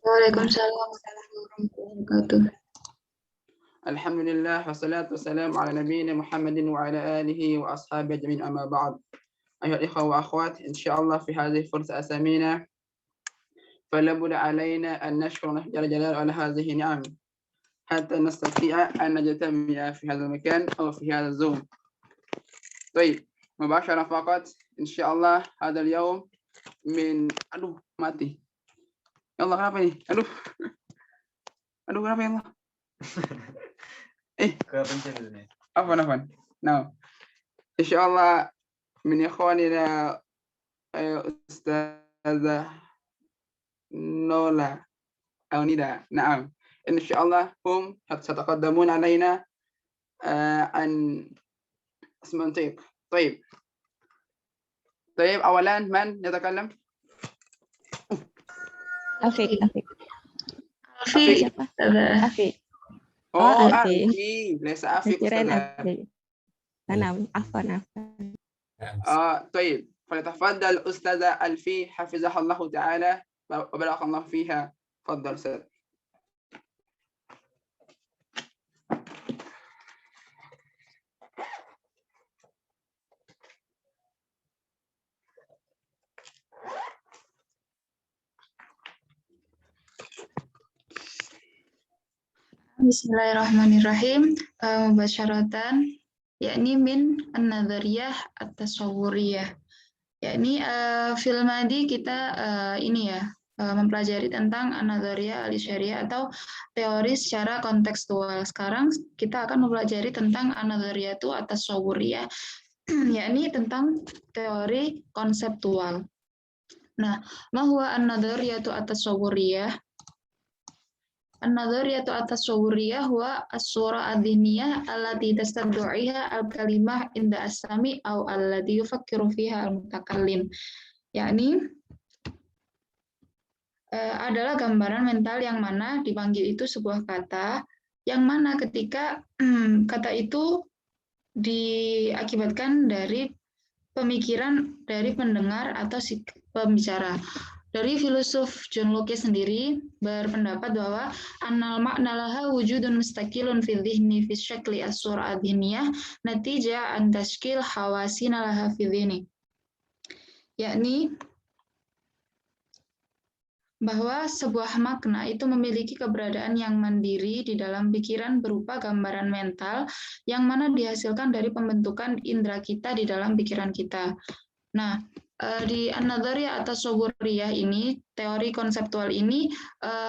Waalaikumsalam warahmatullahi wabarakatuh. Alhamdulillah wassalatu wassalamu ala nabiyyina Muhammadin wa ala alihi wa ashabihi ajma'in amma ba'd. أيها الإخوة وأخوات إن شاء الله في هذه الفرصة الثمينة فلابد علينا أن نشكر الله جل جلاله على هذه النعم حتى نستطيع أن نجتمع في هذا المكان أو في هذا الزوم. طيب مباشرة فقط إن شاء الله هذا اليوم من mati. Ya Allah kenapa nih? Aduh kenapa ya Allah? Kepencet ini. Afwan. Nah, insyaallah من إخواننا أستاذة نولا أو ندى. نعم إن شاء الله هم سيتقدمون علينا عن اسم طيب. طيب أولا من يتكلم؟ Afik. Afik. Afik. Oh, Afik. Afik. ليس أفيك Kirain أستاذة. Afik. Afwan. طيب فليتفضل أستاذة ألفي حفظها الله تعالى وبارك الله فيها. تفضل أستاذ. Bismillahirrahmanirrahim. Mubasyaratan, yakni min an-nadhariyah at-tasawwuriyah. Yakni fil madi kita mempelajari tentang an-nadhariyah al-isyariyah atau teori secara kontekstual. Sekarang kita akan mempelajari tentang an-nadhariyatu at-tasawwuriyah, yakni tentang teori konseptual. Nah, ma huwa an-nadhariyatu at-tasawwuriyah? An-nadhariyatu at-tasawwuriyah huwa as-sura adh-dhihniyah allati tastad'iha al-kalimah inda as-sami' aw allati yufakkiru fiha al-mutakallim. Yakni adalah gambaran mental yang mana dipanggil itu sebuah kata, yang mana ketika kata itu diakibatkan dari pemikiran dari pendengar atau si pembicara. Dari filosof John Locke sendiri berpendapat bahwa annal makna laha wujudun mustaqilun fi dhihni fi syakli as-sura adhiniyah natija an tashkil hawasina laha fi dhihni. Yakni bahwa sebuah makna itu memiliki keberadaan yang mandiri di dalam pikiran berupa gambaran mental yang mana dihasilkan dari pembentukan indera kita di dalam pikiran kita. Nah, di an-nadhariyah at-tasawwuriyah ini, teori konseptual ini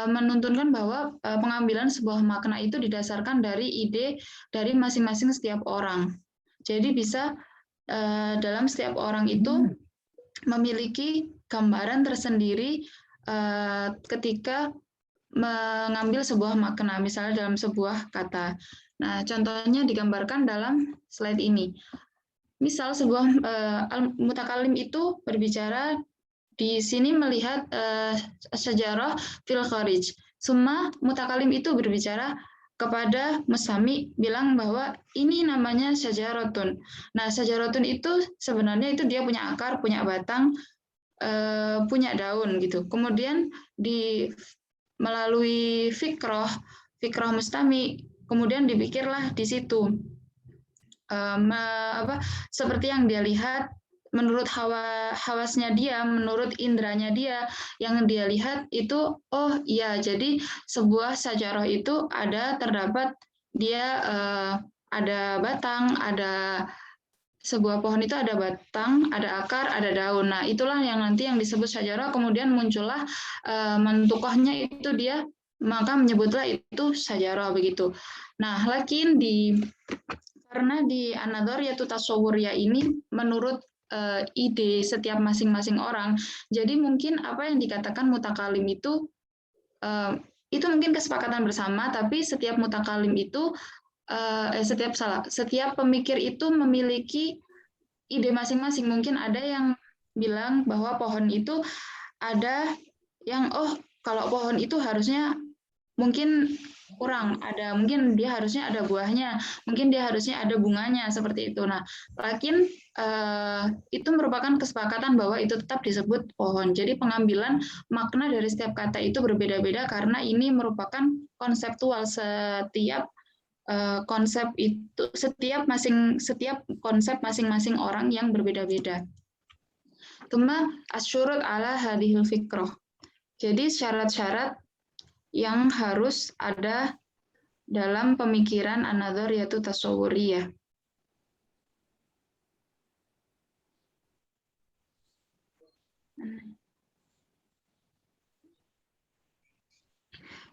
menuntunkan bahwa pengambilan sebuah makna itu didasarkan dari ide dari masing-masing setiap orang. Jadi bisa dalam setiap orang itu memiliki gambaran tersendiri ketika mengambil sebuah makna, misalnya dalam sebuah kata. Nah, contohnya digambarkan dalam slide ini. Misal sebuah mutakallim itu berbicara di sini melihat sejarah fil kharij. Summa mutakallim itu berbicara kepada musami bilang bahwa ini namanya syajaratun. Nah, syajaratun itu sebenarnya itu dia punya akar, punya batang, punya daun gitu. Kemudian melalui fikrah mustami, kemudian dipikirlah di situ. Seperti yang dia lihat menurut hawasnya dia, menurut indranya dia, yang dia lihat itu, oh iya, jadi sebuah sajarah itu terdapat dia ada batang, ada sebuah pohon itu ada batang, ada akar, ada daun. Nah, itulah yang nanti yang disebut sajarah, kemudian muncullah mentukohnya itu dia, maka menyebutlah itu sajarah begitu. Nah, karena di an-nadhariyatu tasawwuriyah ini menurut ide setiap masing-masing orang, jadi mungkin apa yang dikatakan mutakallim itu mungkin kesepakatan bersama, tapi setiap mutakallim itu setiap pemikir itu memiliki ide masing-masing. Mungkin ada yang bilang bahwa pohon itu ada yang kalau pohon itu harusnya mungkin kurang ada, mungkin dia harusnya ada buahnya, mungkin dia harusnya ada bunganya seperti itu. Nah, lakin itu merupakan kesepakatan bahwa itu tetap disebut pohon. Jadi pengambilan makna dari setiap kata itu berbeda-beda karena ini merupakan konseptual. Setiap konsep itu setiap konsep masing-masing orang yang berbeda-beda. Tuma asyurut ala hadhil fikroh. Jadi syarat-syarat yang harus ada dalam pemikiran an-nadhariyatu tasawwuriyah.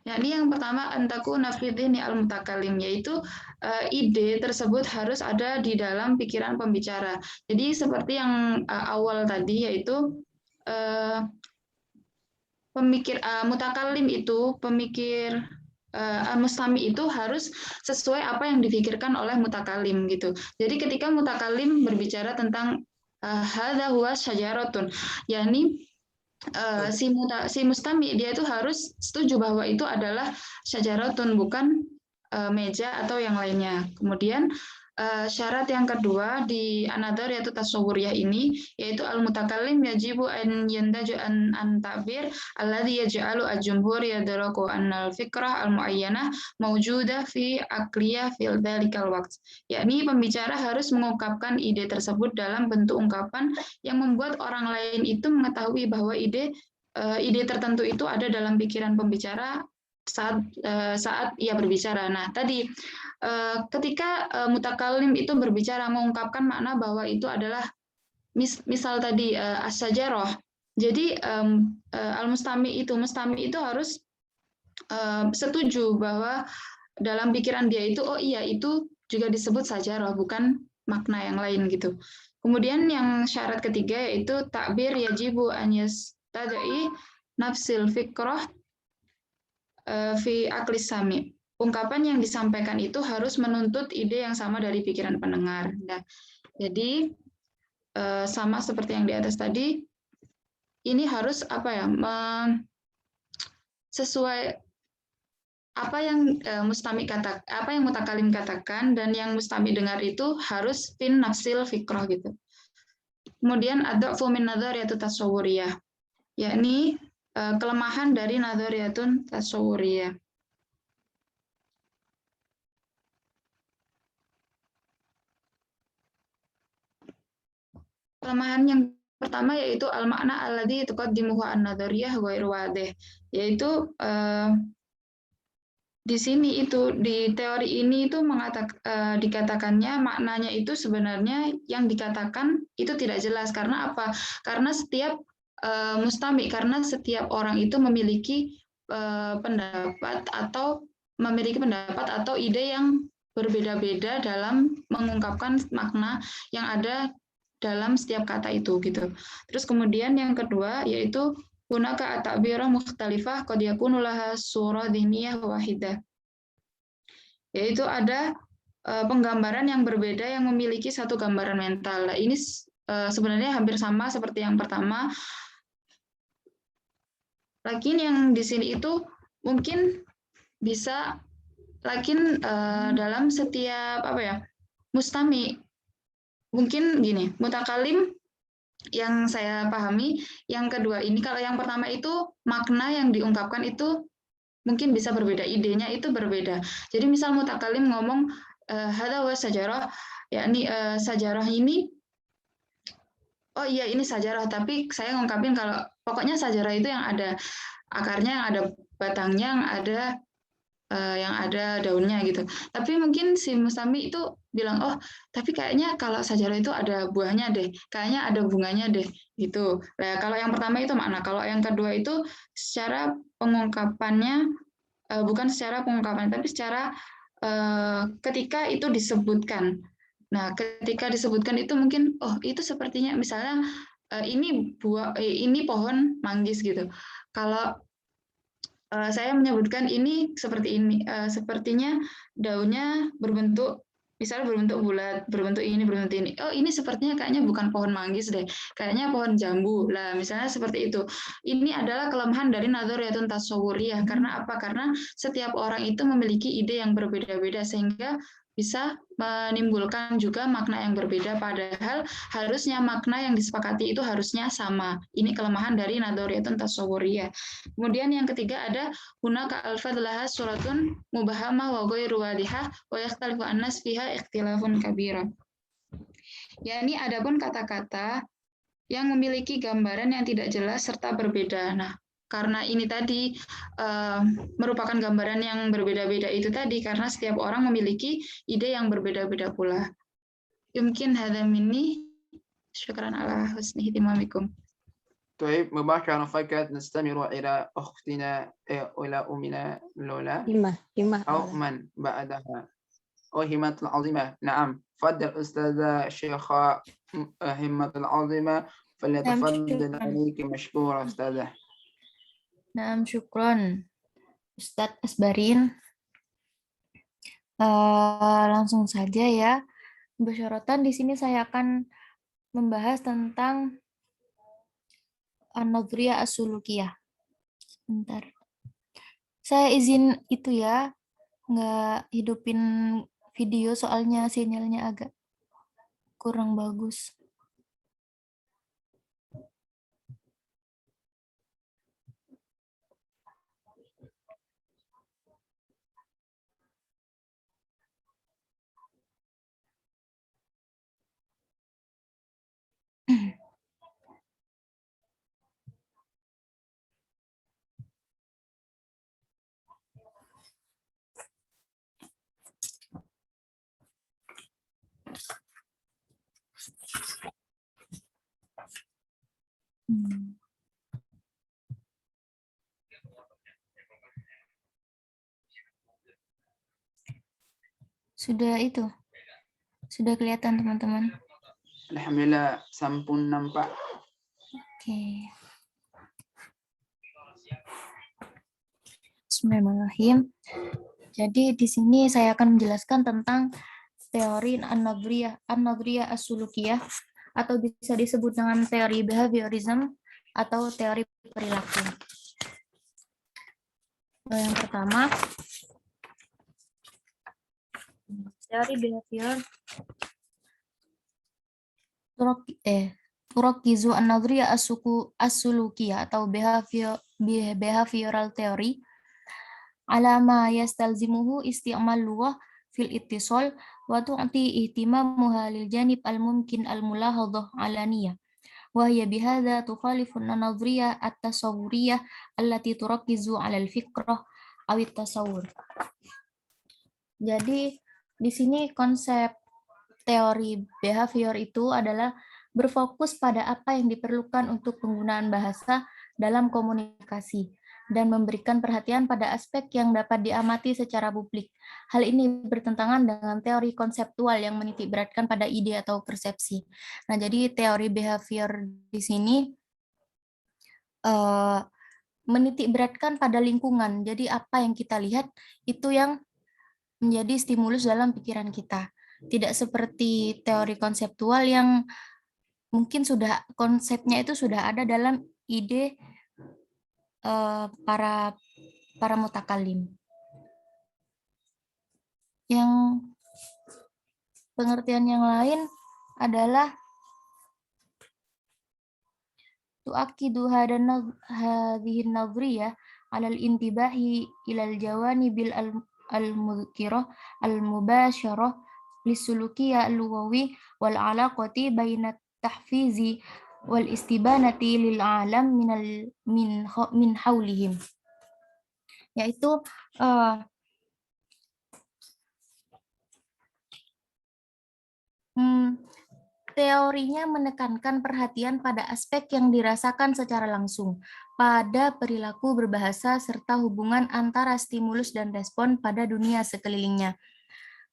Ya, ini yang pertama antaku nafidini al-mutakalim, yaitu ide tersebut harus ada di dalam pikiran pembicara. Jadi seperti yang awal tadi, yaitu pemikir mutakalim itu, pemikir mustami itu harus sesuai apa yang dipikirkan oleh mutakalim gitu. Jadi ketika mutakalim berbicara tentang hadza huwa syajaratun, yakni si mustami dia itu harus setuju bahwa itu adalah syajaratun, bukan meja atau yang lainnya. Kemudian syarat yang kedua di an-nadhariyatu tasawwuriyah ini yaitu al-mutakallim yajibu an yantaju an ta'bir alladhi yaj'alu al-jumhur yadraku anna al-fikrah al-muayyanah mawjudah fi aqliyah fil dhalikal waqt. Yakni pembicara harus mengungkapkan ide tersebut dalam bentuk ungkapan yang membuat orang lain itu mengetahui bahwa ide tertentu itu ada dalam pikiran pembicara saat ia berbicara. Nah, tadi ketika mutakalim itu berbicara mengungkapkan makna bahwa itu adalah misal tadi as-sajarah. Jadi mustami itu harus setuju bahwa dalam pikiran dia itu oh iya itu juga disebut sajarah, bukan makna yang lain gitu. Kemudian yang syarat ketiga yaitu takbir yajibu an yastad'i nafsil fikrah fi aklis sami. Ungkapan yang disampaikan itu harus menuntut ide yang sama dari pikiran pendengar. Nah, jadi sama seperti yang di atas tadi, ini harus sesuai apa yang apa yang mutakalim katakan dan yang mustami dengar itu harus fin nafsil fikrah gitu. Kemudian ada min nadhariyatut tasawwuriyah, yakni kelemahan dari nadhariyatun tasawwuriyah. Kelemahan yang pertama yaitu al-makna alladzi tuqaddimuhu an-nadhariyah ghairu wadih, yaitu di sini itu di teori ini itu dikatakannya maknanya itu sebenarnya yang dikatakan itu tidak jelas. Karena apa? Karena setiap mustami, karena setiap orang itu memiliki pendapat atau ide yang berbeda-beda dalam mengungkapkan makna yang ada dalam setiap kata itu gitu. Terus kemudian yang kedua yaitu hunaka at-ta'birah mukhtalifah qad yakunu laha surah dhiniyah wahidah. Yaitu ada penggambaran yang berbeda yang memiliki satu gambaran mental. Nah, ini sebenarnya hampir sama seperti yang pertama. Lakin yang di sini itu mungkin bisa dalam setiap mustami. Mungkin gini, mutakalim yang saya pahami, yang kedua ini, kalau yang pertama itu makna yang diungkapkan itu mungkin bisa berbeda, idenya itu berbeda. Jadi misal mutakalim ngomong hadza wa sajarah, yakni sajarah ini oh iya ini sajarah, tapi saya ngungkapin kalau pokoknya sajarah itu yang ada akarnya, yang ada batangnya, yang ada daunnya gitu. Tapi mungkin si mustami itu bilang, oh tapi kayaknya kalau sajarah itu ada buahnya deh, kayaknya ada bunganya deh gitu. Nah kalau yang pertama itu makna, kalau yang kedua itu secara pengungkapannya bukan secara pengungkapan, tapi secara ketika itu disebutkan. Nah ketika disebutkan itu mungkin oh itu sepertinya misalnya ini pohon manggis gitu. Kalau saya menyebutkan ini seperti ini, sepertinya daunnya berbentuk Misalnya berbentuk bulat, berbentuk ini. Oh, ini sepertinya kayaknya bukan pohon manggis deh, kayaknya pohon jambu. Lah, misalnya seperti itu. Ini adalah kelemahan dari nadhoriyatun tasawwuriyah. Karena apa? Karena setiap orang itu memiliki ide yang berbeda-beda, sehingga bisa menimbulkan juga makna yang berbeda, padahal harusnya makna yang disepakati itu harusnya sama. Ini kelemahan dari nadhoriyatun tasawwuriyah. Kemudian yang ketiga ada hunaka alfadz laha suratun mubahamah wa ghairu wadihah wa yakhtalifu an-nas fiha ikhtilafun kabira. Yani adapun kata-kata yang memiliki gambaran yang tidak jelas serta berbeda. Nah, karena ini tadi merupakan gambaran yang berbeda-beda itu tadi, karena setiap orang memiliki ide yang berbeda-beda pula. Yumkin hadza minni. Syukran ala husni ihtimamikum. طيب مباشرة فقط نستمر إلى أختنا إلى أمنا لولا أو من بعدها همة العظيمة. نعم تفضل أستاذة الشيخة همة العظيمة فليتفضل عليك مشكورة أستاذة. نعم syukron Ustadz Asbarin. Langsung saja ya. Besyaratan di sini saya akan membahas tentang an-nadhriyah as-sulukiyah. Bentar. Saya izin itu ya, nggak hidupin video soalnya sinyalnya agak kurang bagus. Sudah itu, sudah kelihatan teman-teman. Alhamdulillah sampun nampak. Oke. Bismillahirrahmanirrahim. Jadi di sini saya akan menjelaskan tentang teori an-nadhriyah as-sulukiyah atau bisa disebut dengan teori behaviorism atau teori perilaku. Yang pertama, teori behavior turakizu an-nadhriyah as-sulukiyah atau behavioral theory ala ma yastalzimuhu isti'mal lughah fil ittisal wa tu'ti ihtimamuha lil janib al-mumkin al-mulahadhah alaniyah wa hiya bihadza tukhalifu an-nadhriyah at-tasawwuriyah allati turakizu 'ala al-fikrah aw at-tasawwur. Jadi di sini konsep teori behavior itu adalah berfokus pada apa yang diperlukan untuk penggunaan bahasa dalam komunikasi dan memberikan perhatian pada aspek yang dapat diamati secara publik. Hal ini bertentangan dengan teori konseptual yang menitikberatkan pada ide atau persepsi. Nah, jadi teori behavior di sini menitikberatkan pada lingkungan. Jadi apa yang kita lihat itu yang menjadi stimulus dalam pikiran kita. Tidak seperti teori konseptual yang mungkin sudah konsepnya itu sudah ada dalam ide para mutakalim. Yang pengertian yang lain adalah tu'akidu hadhihi an-nadhriyah 'ala al-intibahi ila al-jawanibil al-mudhkirah al-mubasyarah lisulukiya al-lughawi wal 'alaqati baina tahfizi wal istibanati lil alam min haulihim, yaitu teorinya menekankan perhatian pada aspek yang dirasakan secara langsung pada perilaku berbahasa serta hubungan antara stimulus dan respon pada dunia sekelilingnya.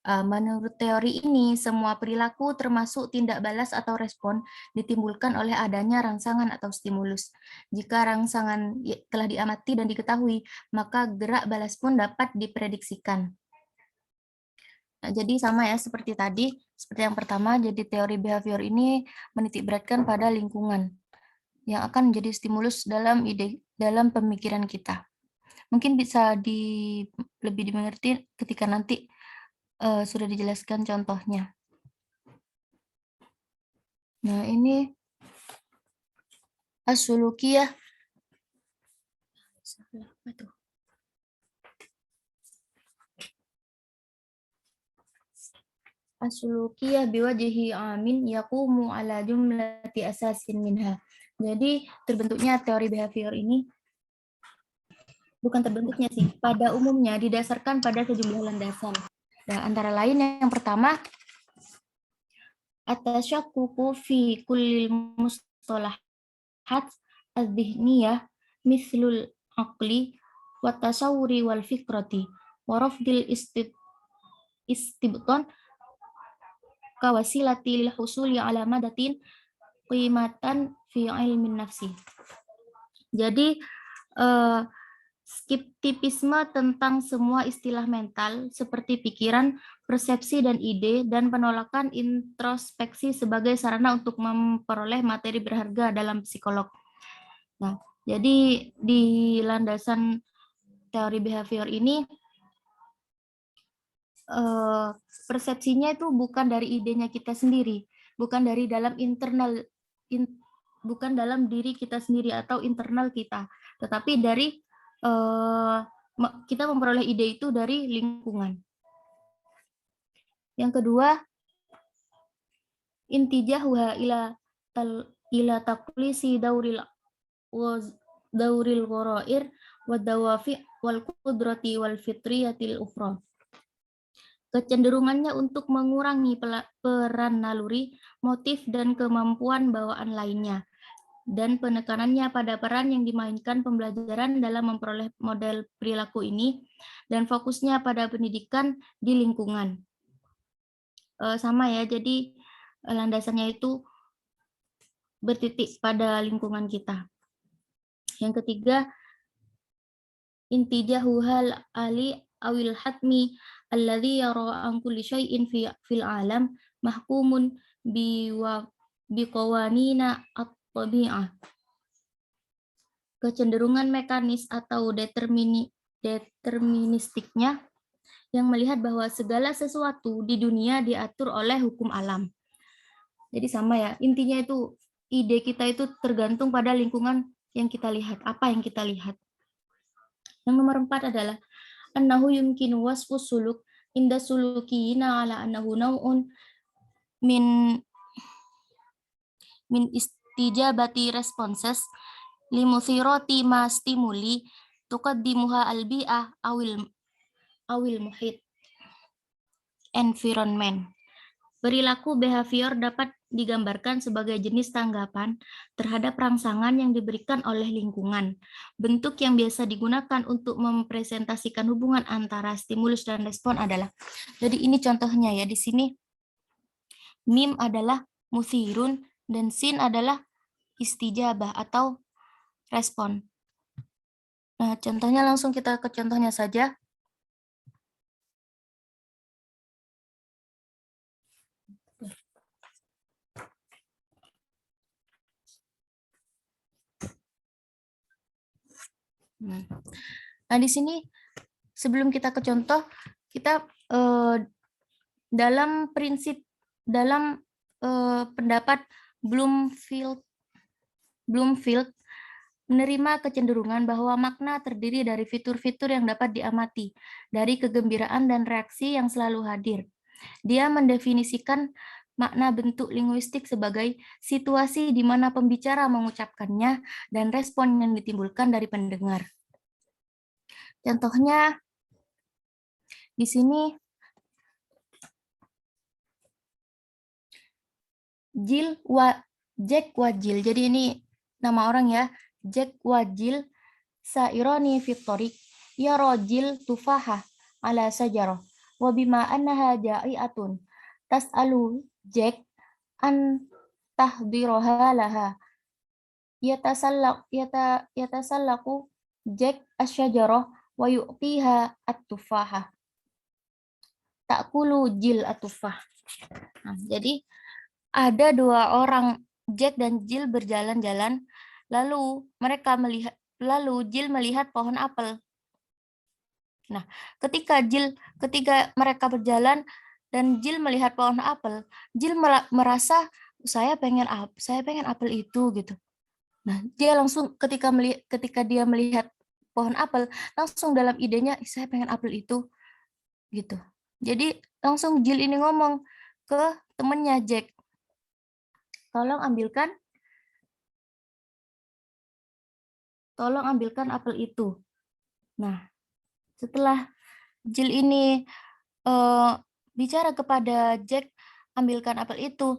Menurut teori ini, semua perilaku termasuk tindak balas atau respon ditimbulkan oleh adanya rangsangan atau stimulus. Jika rangsangan telah diamati dan diketahui, maka gerak balas pun dapat diprediksikan. Nah, jadi sama ya seperti tadi, seperti yang pertama, jadi teori behavior ini menitik beratkan pada lingkungan yang akan menjadi stimulus dalam dalam pemikiran kita. Mungkin bisa lebih dimengerti ketika nanti sudah dijelaskan contohnya. Nah, ini as-sulukiyah. Apa tuh? As-sulukiyah biwajhi amin yaqumu ala jumlati asasin minha. Jadi terbentuknya teori behavior ini bukan terbentuknya sih, pada umumnya didasarkan pada sejumlah landasan. Nah, antara lain yang pertama at-tasyakkuku fi kullil mustalahat adz-dzihniyah mithlul aqli wa tasawwuri wal fikrati wa rafdil istibtan kawasilati lil husuli ala madatin qimatan fi ilmin nafsi. Jadi skeptisisme tentang semua istilah mental seperti pikiran, persepsi dan ide, dan penolakan introspeksi sebagai sarana untuk memperoleh materi berharga dalam psikolog. Nah, jadi di landasan teori behavior ini persepsinya itu bukan dari idenya kita sendiri, bukan dari dalam bukan dalam diri kita sendiri atau internal kita, tetapi dari kita memperoleh ide itu dari lingkungan. Yang kedua, intijahuha ila taqlisi dauril gharair wa dawafi wal qudrati wal fitriyatil ukhra. Kecenderungannya untuk mengurangi peran naluri, motif, dan kemampuan bawaan lainnya, dan penekanannya pada peran yang dimainkan pembelajaran dalam memperoleh model perilaku ini, dan fokusnya pada pendidikan di lingkungan. Sama ya, jadi landasannya itu bertitik pada lingkungan kita. Yang ketiga, intijahuhal ali awil hatmi alladhi yara an kulli syai'in fil alam mahkumun biqawanina at-tabi'ah. Kecenderungan mekanis atau deterministiknya yang melihat bahwa segala sesuatu di dunia diatur oleh hukum alam. Jadi sama ya, intinya itu ide kita itu tergantung pada lingkungan yang kita lihat, apa yang kita lihat. Yang nomor 4 adalah annahu yumkinu wasfu suluk inda sulukiyina ala annahu naw'un min istijabati responses limuthirati ma stimuli tuqaddimuha albi'ah awil muhit environment. Perilaku behavior dapat digambarkan sebagai jenis tanggapan terhadap rangsangan yang diberikan oleh lingkungan. Bentuk yang biasa digunakan untuk mempresentasikan hubungan antara stimulus dan respon adalah, jadi ini contohnya ya, di sini mim adalah muthirun dan sin adalah istijabah atau respon. Nah, contohnya langsung kita ke contohnya saja. Nah, di sini sebelum kita ke contoh, kita dalam pendapat Bloomfield menerima kecenderungan bahwa makna terdiri dari fitur-fitur yang dapat diamati, dari kegembiraan dan reaksi yang selalu hadir. Dia mendefinisikan makna bentuk linguistik sebagai situasi di mana pembicara mengucapkannya dan respon yang ditimbulkan dari pendengar. Contohnya di sini Jack Wajil. Jadi ini nama orang ya. Jack Wajil saironi fitorik ya rojil tufahah ala sajarah wa bima annaha ja'iatun tas'alu Jack an tahdiroha laha yatasallaku Jack asyajarah wa yu'tiha at-tufahah. ta'kulu Jill atufah. Nah, jadi ada dua orang, Jack dan Jill berjalan-jalan, lalu Jill melihat pohon apel. Nah, ketika mereka berjalan dan Jill melihat pohon apel, Jill merasa saya pengen apel itu gitu. Nah, dia langsung ketika dia melihat pohon apel, langsung dalam idenya saya pengen apel itu gitu. Jadi langsung Jill ini ngomong ke temennya Jack, tolong ambilkan apel itu. Nah, setelah Jill ini bicara kepada Jack, ambilkan apel itu.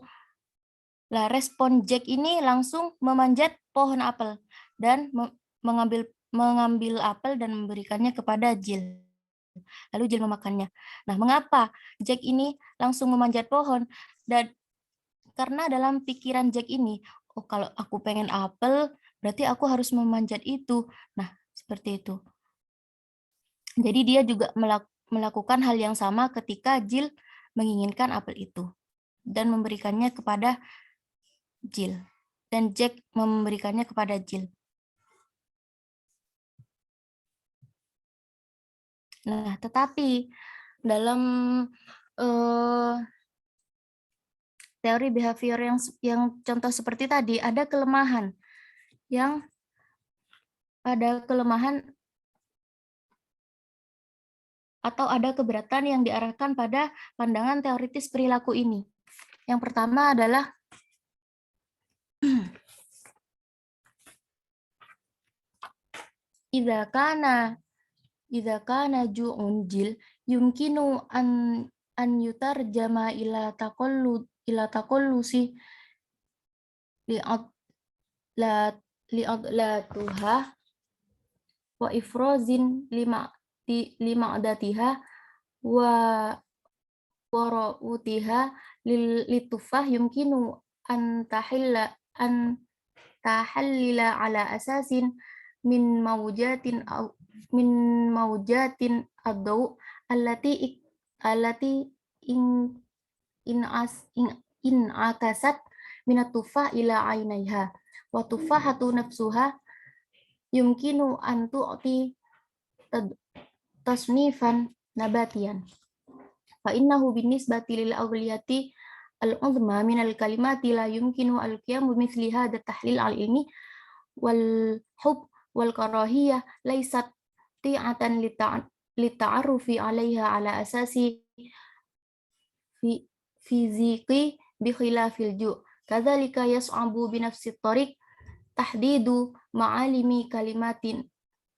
Lah, respon Jack ini langsung memanjat pohon apel dan mengambil apel dan memberikannya kepada Jill. Lalu Jill memakannya. Nah, mengapa Jack ini langsung memanjat pohon? Dan karena dalam pikiran Jack ini, oh kalau aku pengen apel, berarti aku harus memanjat itu. Nah, seperti itu. Jadi dia juga melakukan hal yang sama ketika Jill menginginkan apel itu dan memberikannya kepada Jill. Dan Jack memberikannya kepada Jill. Nah, tetapi dalam teori behavior yang contoh seperti tadi, ada kelemahan atau ada keberatan yang diarahkan pada pandangan teoritis perilaku ini. Yang pertama adalah idza kana ju'un Jill yumkinu an yutarjama ila taqallusi li'adlatuha wa ifrozin lima'datiha wa wara'utiha litufah yumkinu an tahallila ala asasin min mawjatin ad-daw allati in akasat minat tufah ila ainaiha wa tufahatu nafsuha yumkinu an tu'ti tasnifan nabatian fa innahu binisbati lil awliyati al-uzma min al-kalimati la yumkinu al-qiyam bimithli hadha tahlil al-ilmi wal hub wal karahiyah laysat ti'atan lita'arrufi 'alaiha ala asasi fiziki bi khilafil ju' kadzalika yas'abu bi nafsi tariq tahdidu ma'alimi kalimatin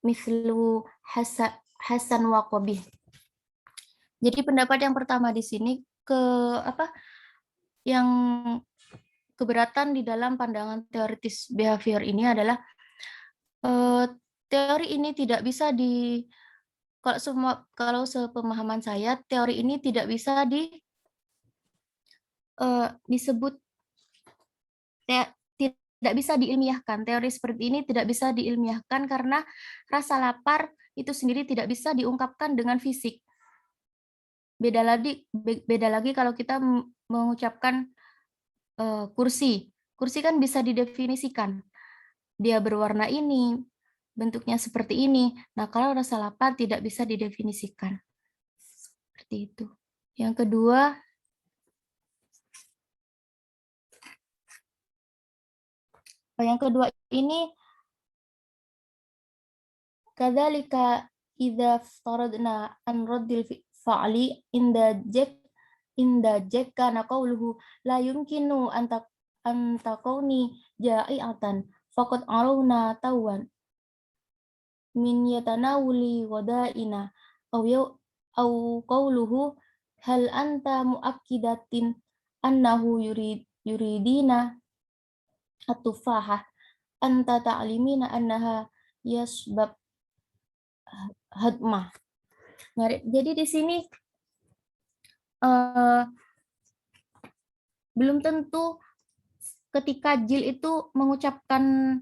mislu hasan wa qabih. Jadi pendapat yang pertama di sini yang keberatan di dalam pandangan teoritis behavior ini adalah teori ini tidak bisa kalau sepemahaman saya teori ini tidak bisa disebut tidak bisa diilmiahkan. Teori seperti ini tidak bisa diilmiahkan karena rasa lapar itu sendiri tidak bisa diungkapkan dengan fisik. Beda lagi kalau kita mengucapkan kursi. Kursi kan bisa didefinisikan. Dia berwarna ini, bentuknya seperti ini. Nah, kalau rasa lapar tidak bisa didefinisikan. Seperti itu. Yang kedua, ini kadzalika idza faradna an raddil fa'li inda Jack kana qawluhu la yumkinu an taqawni ja'iatan faqad arawna tawan min yatanawuli wada'ina aw qawluhu hal anta muakkidatin annahu yuridina at-tufahah anta ta'limina annaha yasbab hadmah. Nah, jadi di sini belum tentu ketika Jill itu mengucapkan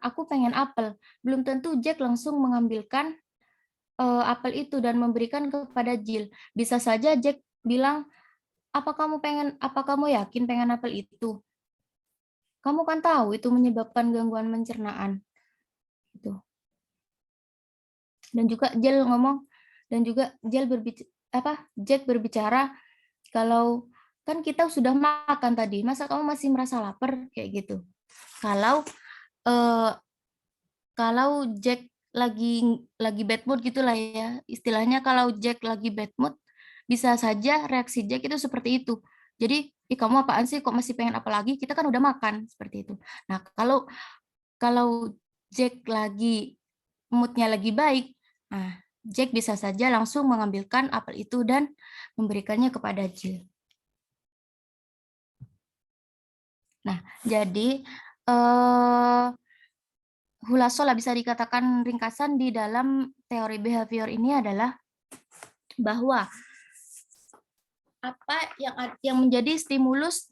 aku pengen apel, belum tentu Jack langsung mengambilkan apel itu dan memberikan kepada Jill. Bisa saja Jack bilang, apa kamu yakin pengen apel itu? Kamu kan tahu itu menyebabkan gangguan pencernaan. Gitu. Dan juga Jack berbicara kalau kan kita sudah makan tadi, masa kamu masih merasa lapar kayak gitu. Kalau Jack lagi bad mood gitulah ya, istilahnya kalau Jack lagi bad mood, bisa saja reaksi Jack itu seperti itu. Jadi, kamu apaan sih kok masih pengen apa lagi? Kita kan udah makan seperti itu. Nah, kalau Jack moodnya lagi baik, nah Jack bisa saja langsung mengambilkan apel itu dan memberikannya kepada Jill. Nah, jadi hulasola bisa dikatakan ringkasan di dalam teori behavior ini adalah bahwa apa yang menjadi stimulus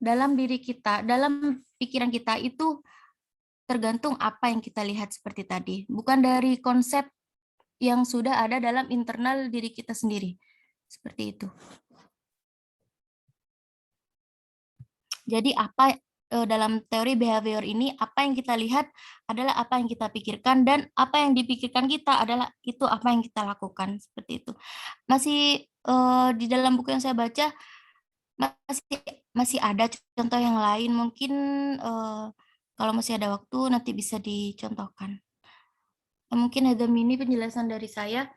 dalam diri kita, dalam pikiran kita itu tergantung apa yang kita lihat seperti tadi, bukan dari konsep yang sudah ada dalam internal diri kita sendiri. Seperti itu. Jadi dalam teori behavior ini, apa yang kita lihat adalah apa yang kita pikirkan, dan apa yang dipikirkan kita adalah itu apa yang kita lakukan. Seperti itu. Masih di dalam buku yang saya baca, masih ada contoh yang lain. Mungkin kalau masih ada waktu, nanti bisa dicontohkan. Mungkin ada ini penjelasan dari saya.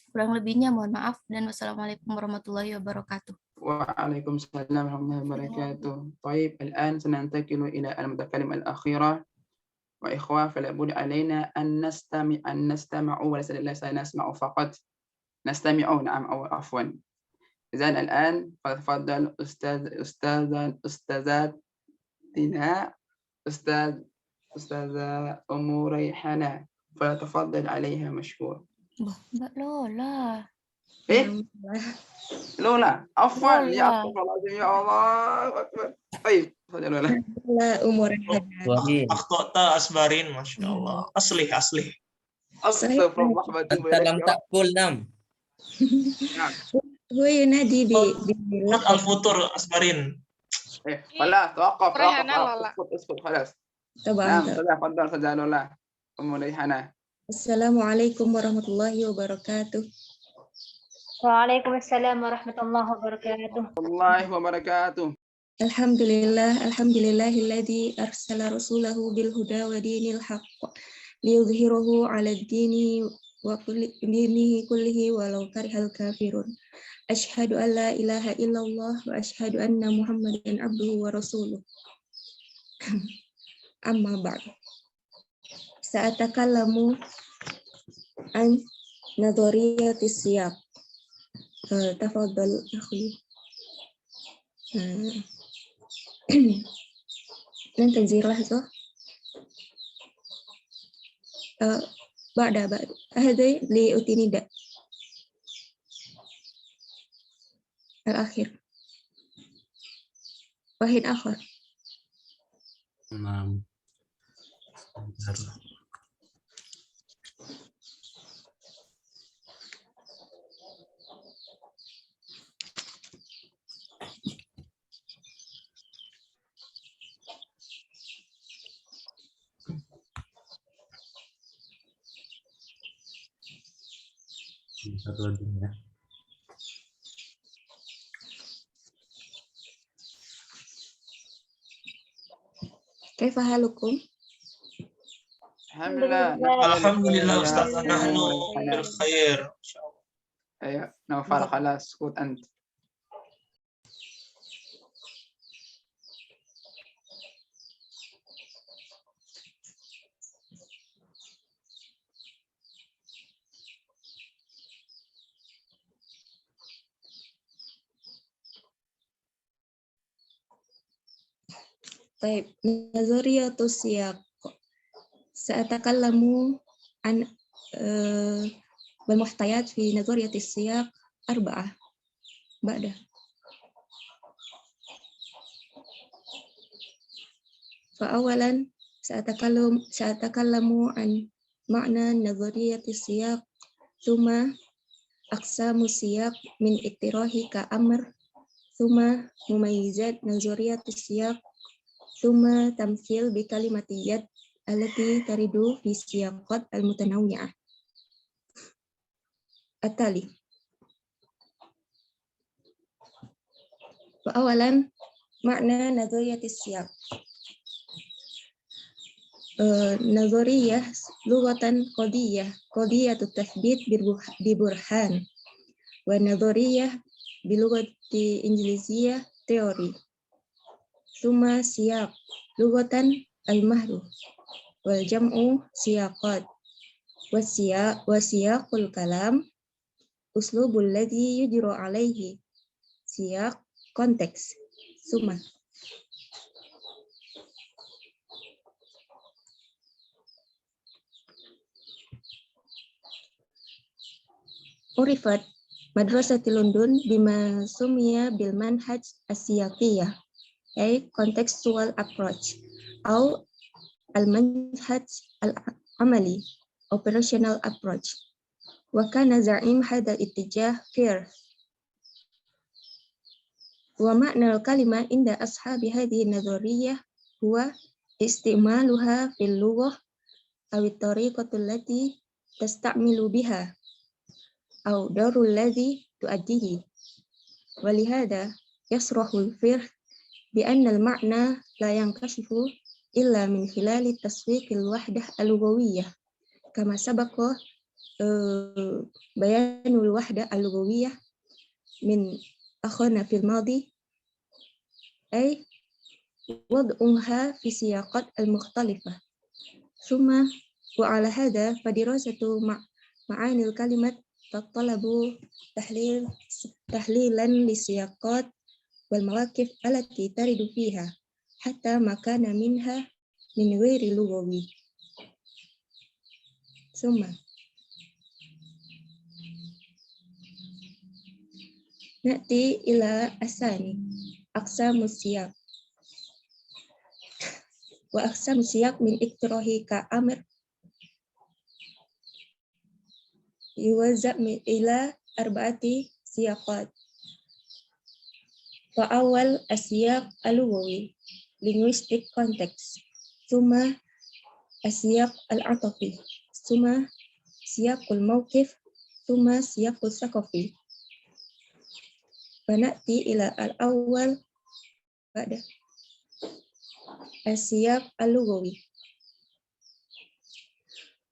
Kurang lebihnya mohon maaf, dan wassalamualaikum warahmatullahi wabarakatuh. وعليكم السلام ورحمة الله وبركاته. طيب الآن سننتقل إلى المتكلم الأخيرة. وإخوة فلا بد علينا أن نستمع وليس سنسمع فقط، نستمع نعم أو عفوا. إذن الآن فلتفضل أستاذة أم ريحانة، فلتفضل عليها مشكور. Mbak Lola. إيه؟ لولا عفوا يا يا الله أكبر. طيب تفضل لولا. umur أخطأت أسبارين ما شاء الله. أصلح أستغفر الله وأتوب أنت لم إليك. تأكل نعم. هو ينادي الفطور أسبارين. إيه خلاص توقف اسكت خلاص. طبعا. نعم تفضل سيدة لولا أم ريحانة. السلام عليكم ورحمة الله وبركاته. وعليكم السلام ورحمة الله وبركاته. الله وبركاته. الحمد لله الذي أرسل رسوله بالهدى ودين الحق ليظهره على الدين دينه كله ولو كره الكافرون. أشهد أن لا إله إلا الله وأشهد أن محمدا عبده ورسوله. أما بعد سأتكلم عن نظرية السياق. تفضل أخي. ننتظر لحظة. بعد هذا لأوتي نداء الأخير. واحد آخر. نعم. Satu lagi ya. كيف حالكم؟ الحمد لله أستاذ نحن بخير. أيوة نوفل خلاص اسكت أنت. طيب نظرية السياق. سأتكلم عن المحتويات في نظرية السياق 4 بعد. فأولا سأتكلم عن معنى نظرية السياق Thumma aqsamu siyaq min iktirahi ka amr, thumma mumayyizat nazariyatus siyaq, thumma tamthil bi kalimati yad allati taridu fi siyaqat al-mutanawwi'ah. At-tali. Awalan makna nazariyatus siyaq. Nazariyah lughatan qadiyatut tathbit bi burhan, wa nazariyah bi lughati injiliziyah teori. Thumma siyaq lughatan al-mahru wal jam'u siyaqat wa siyaqul kalam uslubul ladzi yujra alaihi siyaq konteks. Summa urifat Madrasati London bima sumia bil manhaj as-siyaqiyah, ay contextual approach, atau al-manhaj al-amali, operational approach. Wa kana za'im hadha ittijah fair. Wa makna al-kalima inda ashabi hadhihi nadhariyah huwa istimaluha fil lughah aw at-tariqatu allati tasta'milu biha aw darul ladzi tuaddihi. Wa lihada yasrahu al-firq bi anna al-ma'na la yankashifu illa min khilali taswiq al-wahdah al-lughawiyyah kama sabaqa bayanul wahdah al-lughawiyyah min akhana fil madi ay wad'uha fi siyaqat al-mukhtalifah. Thumma wa ala hada fadirasatu ma'anil kalimat tatalabu tahlilan li siyaqat wal mawaqif allati taridu fiha hatta makana minha min ghairi lughawi. Thumma na'ti ila asani aqsamus siyaq. Wa aqsamus siyaq min iktirahi ka amr yuwazza' ila arba'ati siyaqat. Wa awal as-siyaq al-lughawi, linguistic context, thumma as-siyaq al-'atafi, thumma siyaqul mawqif, thumma siyaqul thaqafi. Wa na'ti ila al-awwal ba'da as-siyaq al-lughawi.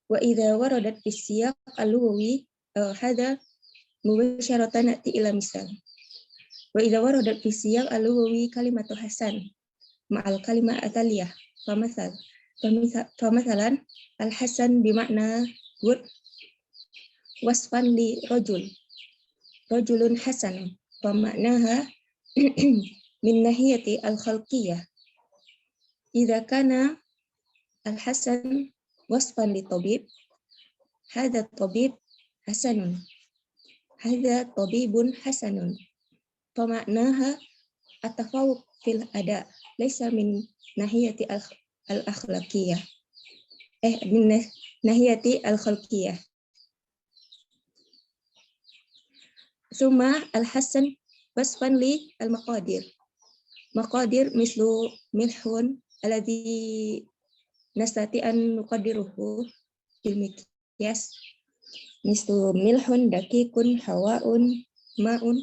Wa idza waradat fi siyaq al-lughawi hada mubasharatan na'ti ila misal. Wa idza waradat fi siyaq al-lughawi kalimatu hasan ma'al kalimah ataliyah famathalan al-hasan bimakna good wasfan li rajulun hasanun famaknaha min nahiyati al-khalqiyah. Idza kana al-hasan wasfan li tabib, hadha tabib hasanun, hadha tabibun hasanun, famaknaha at-tafawuq fil ada, laysa min nahiyati al-akhlaqiyah, min nahiyati al-khalqiyah. Thumma al-hasan wasfan li al-maqadir, maqadir mislu milhun alladhi nastati an nuqaddiruhu bil miqyas, mislu milhun dakikun hawaun ma'un,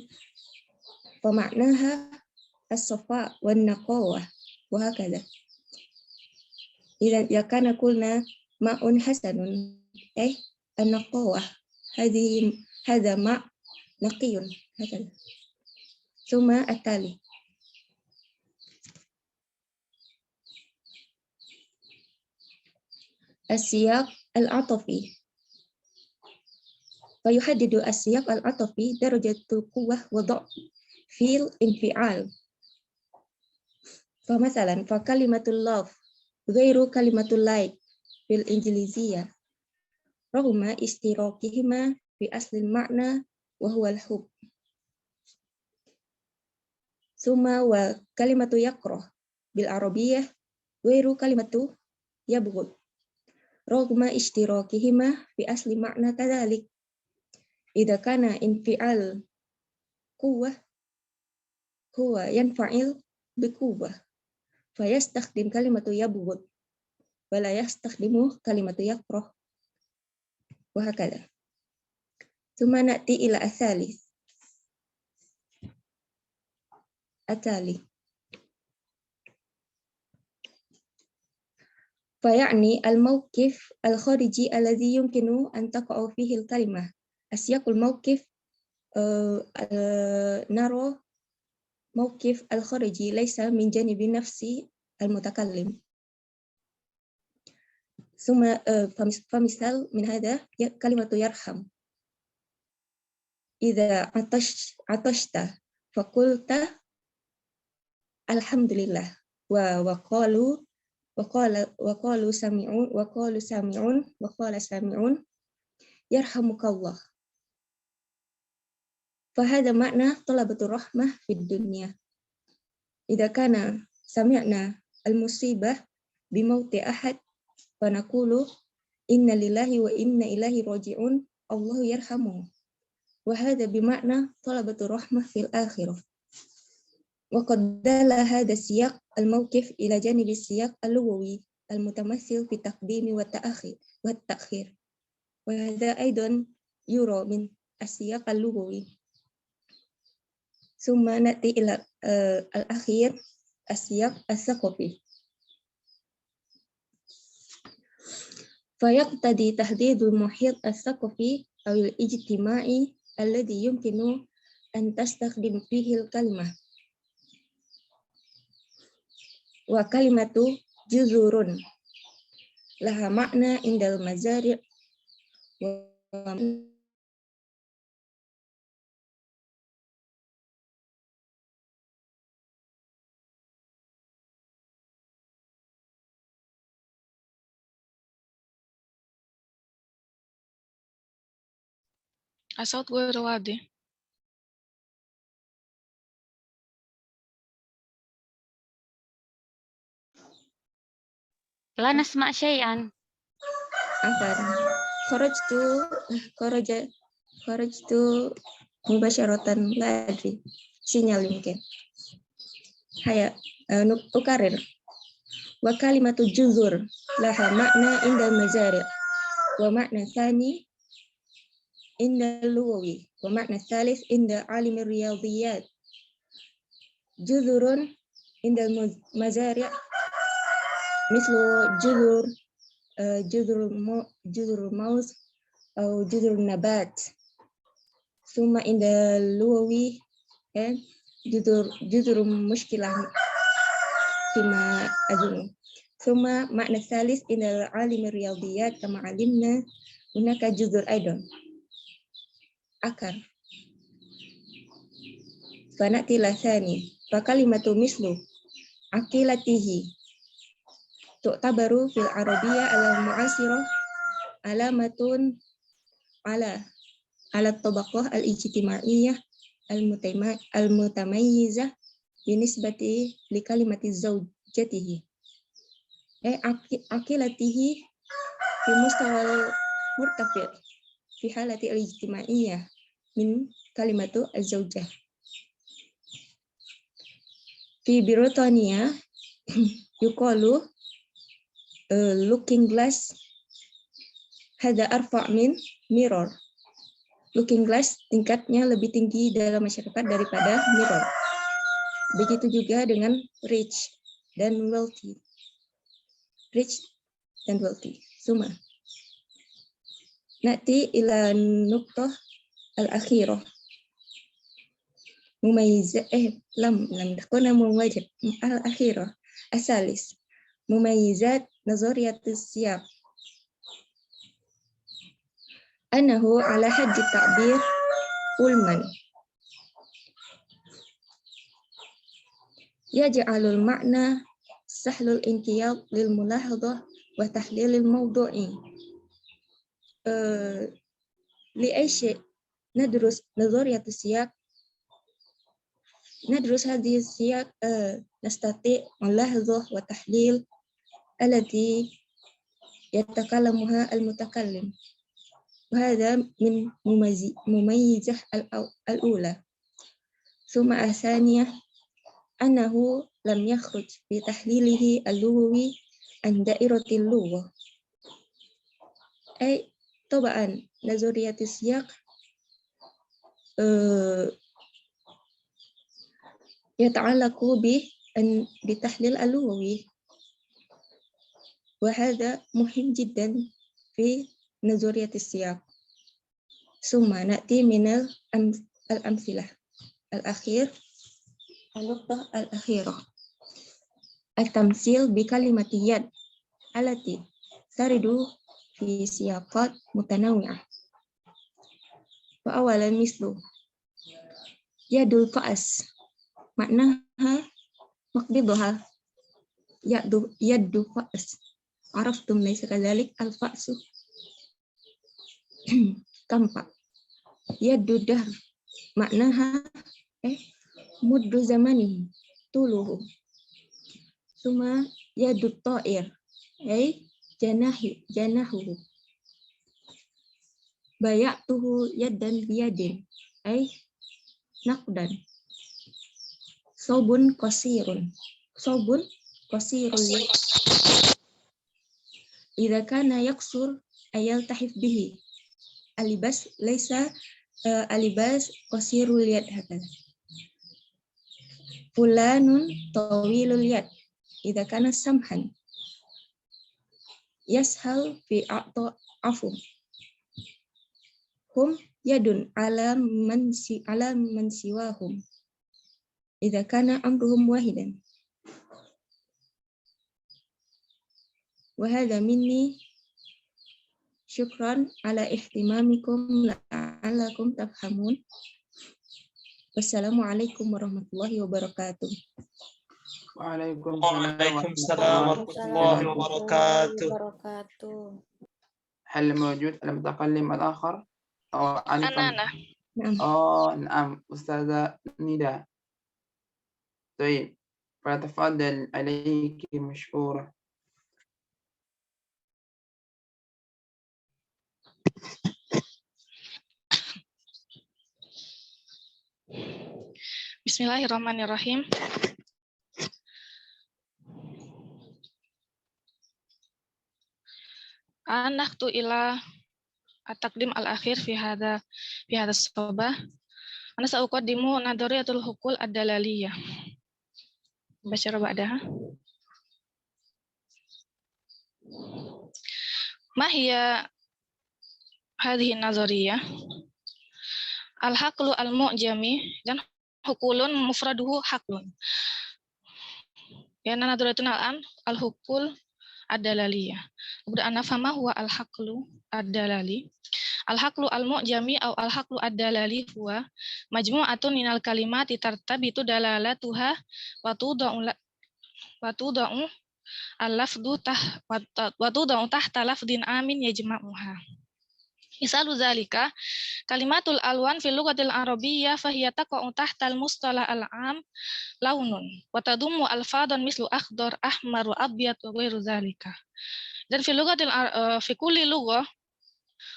famaknaha as-safa wan naqawah wa hakadha. Idza yakana qulna ma'un hasanun an-naqawah hadha ma' naqiyun hakadha. Thumma at-tali as-siyaq al-'atafi. Fa yuhaddidu as-siyaq al-'atafi darajatul quwwah wa dha'f fil infial. Fa masalan fa kalimatul love ghairu kalimatul like fil injiliziyah ragma istirakihima fi aslil ma'na wa huwa al-hub. Summa wa kalimatu yakrah bil arabiyyah ghairu kalimatu yabghud ragma ishtirakihima fi asli makna kadzalik. إذا كان انفعال قوة هو ينفعل بقوة فيستخدم كلمة يبغض ولا يستخدم كلمة يكره وهكذا. ثم نأتي إلى الثالث التالي، فيعني الموقف الخارجي الذي يمكن أن تقع فيه الكلمة. السياق الموقف نرى موقف الخارجي ليس من جانب نفس المتكلم. ثم فمثال من هذا كلمة يرحم. إذا عطشت فقلت الحمد لله وقالوا سامعون يرحمك الله. فهذا معنى طلبة الرحمة في الدنيا. إذا كان سمعنا المصيبة بموت أحد فنقول إن لله وإنا إليه راجعون الله يرحمه، وهذا بمعنى طلبة الرحمة في الآخرة. وقد دل هذا السياق الموقف إلى جانب السياق اللغوي المتمثل في التقديم والتأخير، وهذا أيضا يرى من السياق اللغوي. ثم نأتي إلى الأخير السياق الثقافي. فيقتضي تحديد المحيط الثقافي أو الاجتماعي الذي يمكن أن تستخدم فيه الكلمة. وكلمة جذور لها معنى عند المزارع الصوت غير واضح. لا نسمع شيئا. خرجت مباشرة لا أدري sinyal يمكن. هيا أكرر. وكلمة جذور لها معنى عند المزارع ومعنى ثاني عند اللغوي ومعنى ثالث عند عالم الرياضيات. جذور عند المزارع مثل جذور الموز أو جذور النبات. ثم عند اللغوي جذور مشكلة فيما أظن. ثم معنى الثالث عند عالم الرياضيات كما علمنا هناك جذور أيضا أكر. فنأتي إلى ثاني. فكلمة مثل عقيلته تعتبر في العربية المعاصرة علامة على الطبقة الاجتماعية المتميزة بالنسبة لكلمة زوجته. عقيلته في مستوى مرتفع في حالة الاجتماعية من كلمة الزوجة. في بريطانيا يقال looking glass هذا أرفع من mirror. Looking glass tingkatnya lebih tinggi dalam masyarakat daripada mirror. Begitu juga dengan rich dan wealthy. Suma. Na'ti ila nuqtah al-akhirah. Mumayyizat lam dakuna muwajjah al-akhirah. Asalis. Mumayyizat nazariyat as-siyaq. Annahu ala hadd at-ta'bir ulman. Yaj'alul ma'na sahlul inqiyad lil mulahadhah wa tahlilil mawdu'i. لأي شيء ندرس نظرية السياق ندرس هذه السياق نستطيع ملاحظة وتحليل التي يتكلمها المتكلم وهذا من مميزة الأولى. ثم الثانية أنه لم يخرج بتحليله اللغوي عن دائرة اللغة، أي طبعا نظرية السياق يتعلق بتحليل اللغوي، وهذا مهم جدا في نظرية السياق. ثم نأتي من الأمثلة النقطة الأخيرة، التمثيل بكلمة يد التي ترد في سياقات متنوعة. وأولا مثل يد الكأس، معناها مقبضها يد كأس، عرفتم ليس كذلك؟ الفأس tampak. Yadu dahr, maknaha muddu zamani, tuluhu. Suma yadu ta'ir, janahuhu. Bayatuhu yaddan biyadin, naqdan. Sobun qasirun yad. Idza kana yaksur ayal tahif bihi. Alibas laisa alibas qasirul yad hakadha. Fulanun tawilul yad. Idza kana samhan yashal fi a'ta'afum. Hum yadun ala man siwahum. Idza kana amruhum wahidan. Wa hadha minni syukran ala ihtimamikum la'allakum tafhamun. Wassalamualaikum warahmatullahi wabarakatuh. Waalaikumsalam warahmatullahi wabarakatuh. هل موجود المتكلم الآخر أو أنا نعم أستاذة ندى. طيب فتفضل عليك مشكورة. Bismillahirrahmanirrahim. Anaktu ila at-taqdim al-akhir fi hadha as-sabah. Ana sa'uqaddimu nadhariyatul hukul ad-dalaliyah. Basyara ba'daha. Ma hiya hadhihi nazariyah? Al-haqlu al-mu'jami dan hukulun mufraduhu haqlun. Ya nadharatuna al-an al-hukul ad-dalaliyah. Kemudian anafama huwa al-haqlu ad-dalali. Al-haqlu al-mu'jami au al-haqlu ad-dalali huwa majmu'atun minal kalimati tartabitu dalalatuha wa tuda'u al-lafdu tahta lafdin amin yajma'uha. Misalu zalika kalimatul alwan fil lughatil arabiyyah fahiya taqa'u tahta al-mustalah al-am launun wa tadummu alfadan mislu akhdar, ahmar wa abyad wa ghairu zalika. Dan fi lughatil fi kulli lughah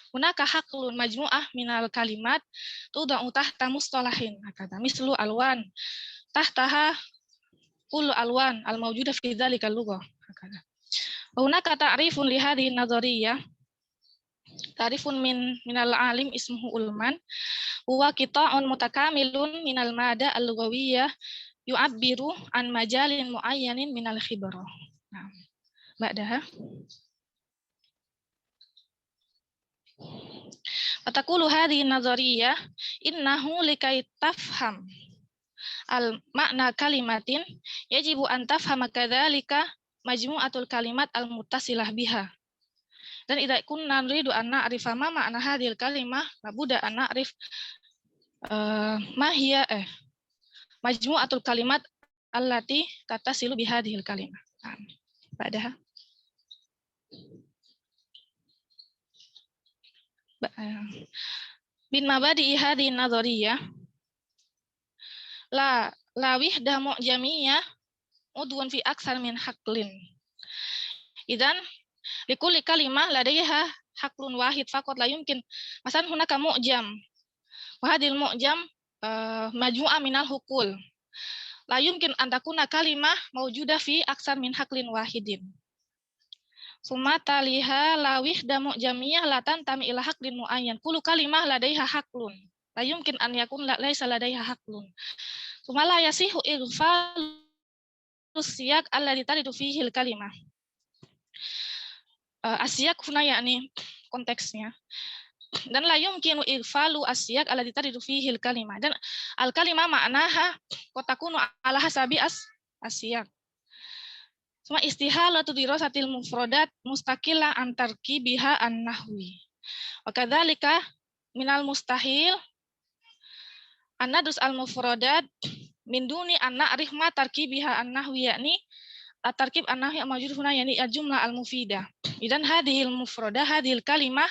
hunaka haqlun majmu'ah minal kalimat tuda'u tahta mustalahin hakadha mislu alwan tahtaha kullu alwan al-mawjuda fi dzalikal lughah hakadha. Wa hunaka ta'rifun li hadhihi an-nadhariyah. Ta'rifun minal alim ismuhu ulman huwa qita'un mutakamilun minal mada al-lughawiyyah yu'abbiru an majalin muayyanin minal khibrah. Nah, ba'daha Fataqulu hadhihi an-nazariyah innahu likay tafham al-ma'na kalimatin yajibu an tafhama kadzalika majmu'atul kalimat al-muttasilah biha. Dan idza kunna nuridu an na'rifa ma ma'na hadhil kalimah labuda an na'rif ma hiya majmu'atul kalimat allati tattasilu bi hadhil kalimah. Ba'daha bin mabadi hadhihi nadhariyah la wihdah mu'jamiyah udwun fi aktsar min haqlin. Idzan likulli kalimah ladaiha haklun wahid faqat la yumkin. Masalan hunaka mu'jam. Wa hadhil mu'jam majmu'ah minal hukul. La yumkin an takuna kalimah mawjudah fi aksar min haklin wahidin. Summa taliha lawih da mu'jamiyah la tantami ila haklin muayyan. Kullu kalimah ladaiha haklun. La yumkin an yakun laisa ladaiha haklun. Summa la yasihu ighfal siyak alladhi taridu fihi al-kalimah. Asyak huna yakni konteksnya. Dan la yumkinu ighfalu asyak alladhi taridu fihi al-kalimah. Dan al-kalimah ma'naha qatakunu ala hasabi asyak. Suma istihalatu dirasatil mufradat mustaqillah an tarkibiha an-nahwi. Wa kadzalika minal mustahil an nadrus al-mufradat min duni an na'rif ma tarkibiha an-nahwi, yakni tarkib an-nahwi mawjud huna yani al-jumlah al-mufidah. Idan hadhil mufradah hadhil kalimah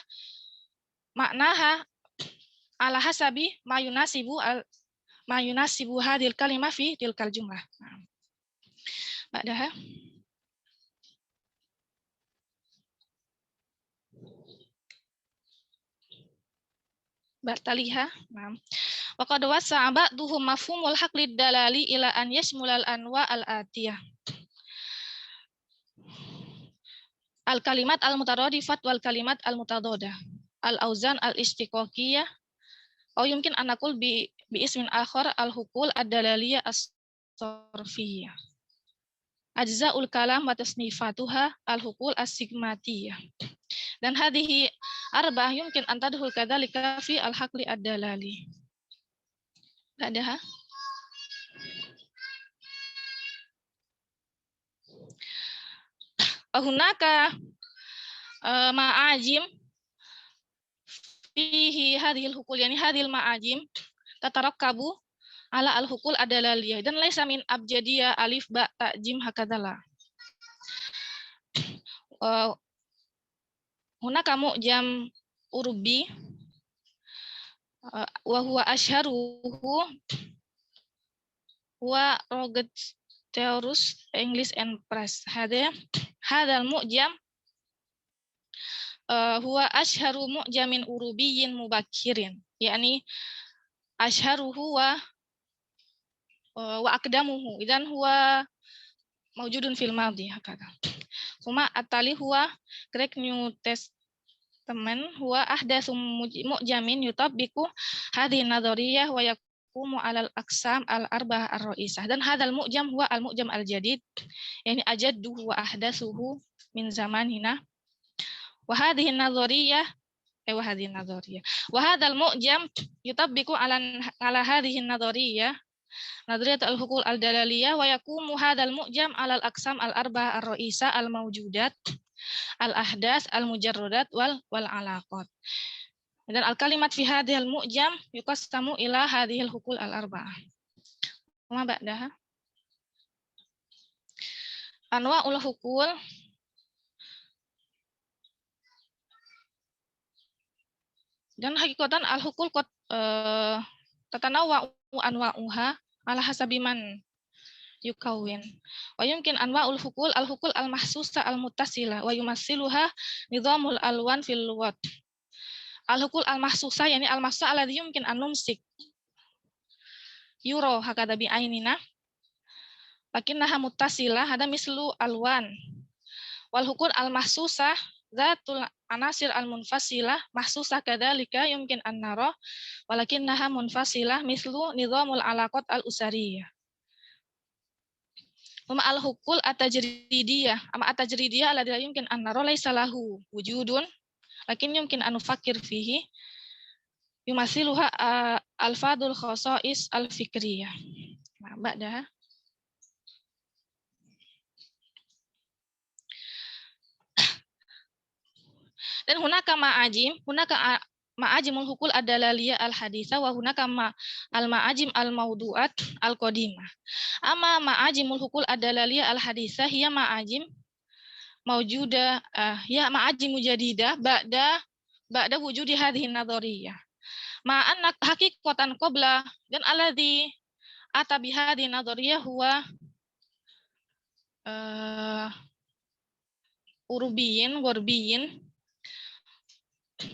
maknaha ala hasabi ma yunasibu hadhil kalimah fi tilkal jumlah. Ba'daha Bataliha. Wa qad wasa'a ba'duhum mafhumul haqlid dalali ila an yashmulal anwa al-atiyah. Al-kalimat al-mutaradifat wal kalimat al-mutadadah. Al-auzan al-istiqaqiyah. Aw yumkin an naqul bi ismin akhar al-hukul ad-dalaliyah as-sarfiyah. Ajza'ul kalam wa tasnifatuha al-hukul as-sigmatiyah. Dan hadhihi arba'ah yumkin an tadkhul kadzalika fi al-haqli ad-dalali. Ba'daha hunaka ma'ajim fihi hadhil hukul, yani hadhil ma'ajim tatarakkabu ala al-hukul ad-dalaliyah dan laisa min abjadiyah alif ba ta jim hakadzala. Hunaka mu'jam urbi wa huwa ashharuhu wa Roget Theorus English and Press. Hadal mu'jam huwa ashharu mu'jamin urubiyyin mubakkirin, yakni ashharuhu wa aqdamuhu idan huwa mawjudun fil madhi hakadha. Suma atali huwa Greek New Testament huwa ahdatsu mu'jamin yutabbiqu hadhihi nadhariyah wa yaqumu 'alal aqsam al-arba'ah ar-ra'isah. Dan hadzal mu'jam huwa al-mu'jam al-jadid, yani ajadduhu wa ahdatsuhu min zamanina. Wa hadhihi nadhariyah wa hadzal mu'jam yutabbiqu 'ala hadhihi nadhariyah nadriyat al-hukul al-dalaliyah wa yaqumu hadzal mu'jam 'alal aqsam al-arba'ah ar-ra'isah al-mawjudat al-ahdas al-mujarradat wal alaqat. Dan al-kalimat fi hadhil mu'jam yuqassamu ila hadhil hukul al-arba'ah. Wa ba'daha anwa'ul hukul dan hakikatan al-hukul tatanawwa'u anwa'uha ala hasabi man yukawin. Wa yumkin anwa'ul hukul al-hukul al-mahsusa al-muttasila wa yumassiluha nizamul alwan fil lughat. Al-hukul al-mahsusa yani al-mahsusa alladhi yumkin an numsik yuro hakadha bi ainina lakinnaha muttasilah hada mislu alwan. Wal hukul al-mahsusa zatul anasir al-munfasilah mahsusah kadzalika yumkin an nara walakinnaha munfasilah mislu nizamul alaqat al-usariyah. Al-hukul at-tajridiyah ama at-tajridiyah alladhi la yumkin an nara laisa lahu wujudun lakin yumkin an nufakkir fihi yumasiluha al-fadul khasa'is al-fikriyah. Ba'daha dan hunaka ma'ajimul hukul ad-dalaliyah al-haditha wa hunaka al-ma'ajim al-mawdu'at al-qadimah. Amma ma'ajimul hukul ad-dalaliyah al-haditha hiya ma'ajim mawjuda ya ma'ajim jadidah ba'da wujudi hadhihi nadhariyah. Ma'anna haqiqatan qabla dan alladhi ata bi hadhihi nadhariyah huwa urubiyyin warbiyin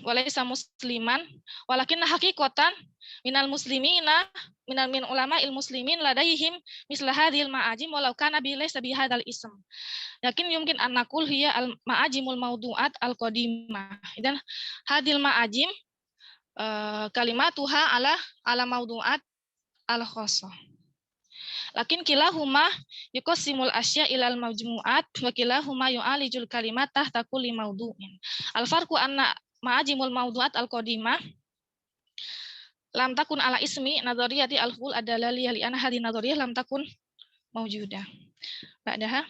walaysa musliman walakinna haqiqatan minal muslimina min ulama'il muslimin ladaihim misla hadhil ma'ajim walau kana bi laysa bi hadzal ism. Lakin yumkin an naqul hiya al ma'ajimul mawdu'at al qadimah. Dan hadhil ma'ajim kalimatuha ala mawdu'at al khassah. Lakin kilahuma yuqassimul asya ilal majmu'at wa kilahuma yu'alijul kalimat tahta kulli mawdu'in. Al farqu anna ma'ajimul mawdu'at al qadimah lam takun ala ismi nadhariyati al-hul ad-dalaliyah li anna hadhihi nadhariyah lam takun mawjudah. Ba'daha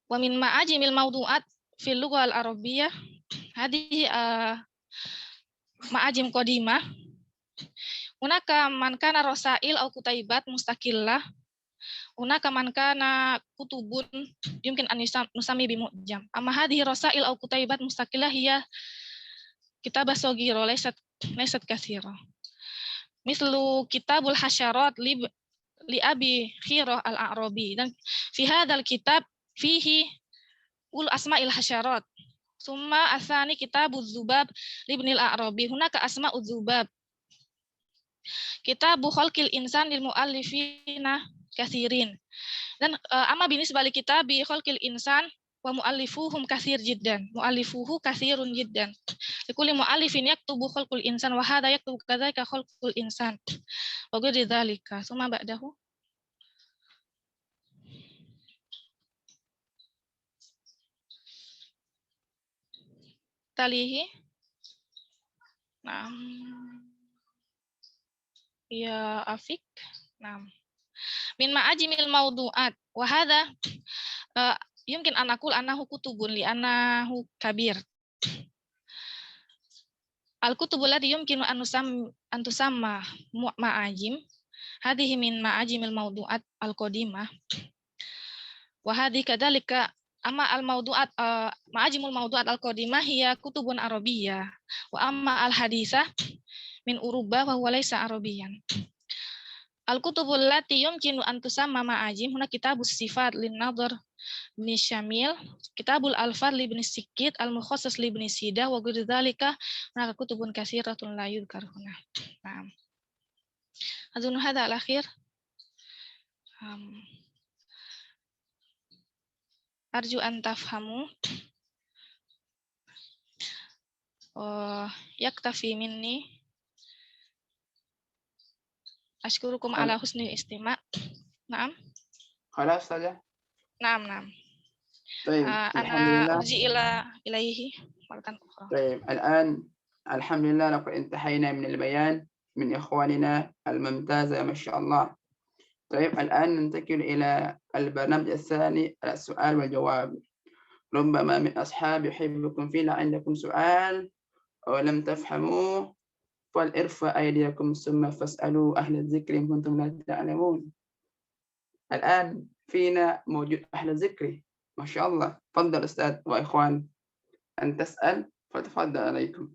wa min ma'ajimil mawdu'at fil lughah al-arabiyyah hadhihi ma'ajim qadimah hunaka man kana rasail au kutaibat mustaqillah hunaka man kana kutubun yumkin an nusami bi mu'jam amma hadhihi rasail au kutaibat mustaqillah hiya kitabah saghira laysat katsira mislu kitabul hasyarat li abi khirah al-a'rabi dan fi hadzal kitab fihi ul asma'il hasyarat summa asani kitabuz zubab li ibnil a'rabi hunaka asma'uz zubab kitabu khalqil insan lil muallifina katsirin dan amma binisbah li kitabi khalqil insan wa muallifuhum katsir jiddan muallifuhu katsirun jiddan likulli muallifin yaktubu khalqul insan wa hadha yaktubu kadzalika khalqul insan wa ghairu dzalika summa ba'dahu talihi ya afik min ma'ajimil mawdu'at wa hadha yumkin an aqul annahu kutubun li annahu kabir al kutubul lati yumkinu an tusamma ma'ajim hadhihi min ma'ajimil mawdu'at al qadimah wa hadhi kadzalika amma al mawdu'at ma'ajimul mawdu'at al qadimah hiya kutubun arabiyyah wa amma al haditsah min uruba wa huwa laysa arabiyyan. Al-kutubul lati yumkinu an tusamma ma'ajim huna kitabus sifat lin nadhr bin Syamil, kitabul alfad li ibn Sikit, al-mukhassas li ibn Sidah wa ghairu dzalika hunaka kutubun katsiratun la yudhkar huna. Naam. Azun hadha al-akhir. Arju an tafhamu. Yaktafi minni. Ashkurukum ala husnil istima'. Naam. خلاص saja. Naam. طيب الحمد أنا لله. أرجع إليه مرة أخرى. طيب الآن الحمد لله لقد انتهينا من البيان من إخواننا الممتازة ما شاء الله. طيب الآن ننتقل إلى البرنامج الثاني السؤال والجواب. ربما من أصحاب يحبكم فينا عندكم سؤال أو لم تفهموه فليرفع أيديكم ثم فاسألوا أهل الذكر إن كنتم لا تعلمون. الآن فينا موجود أهل الذكر ما شاء الله. تفضل أستاذ وإخوان أن تسأل فتفضل عليكم.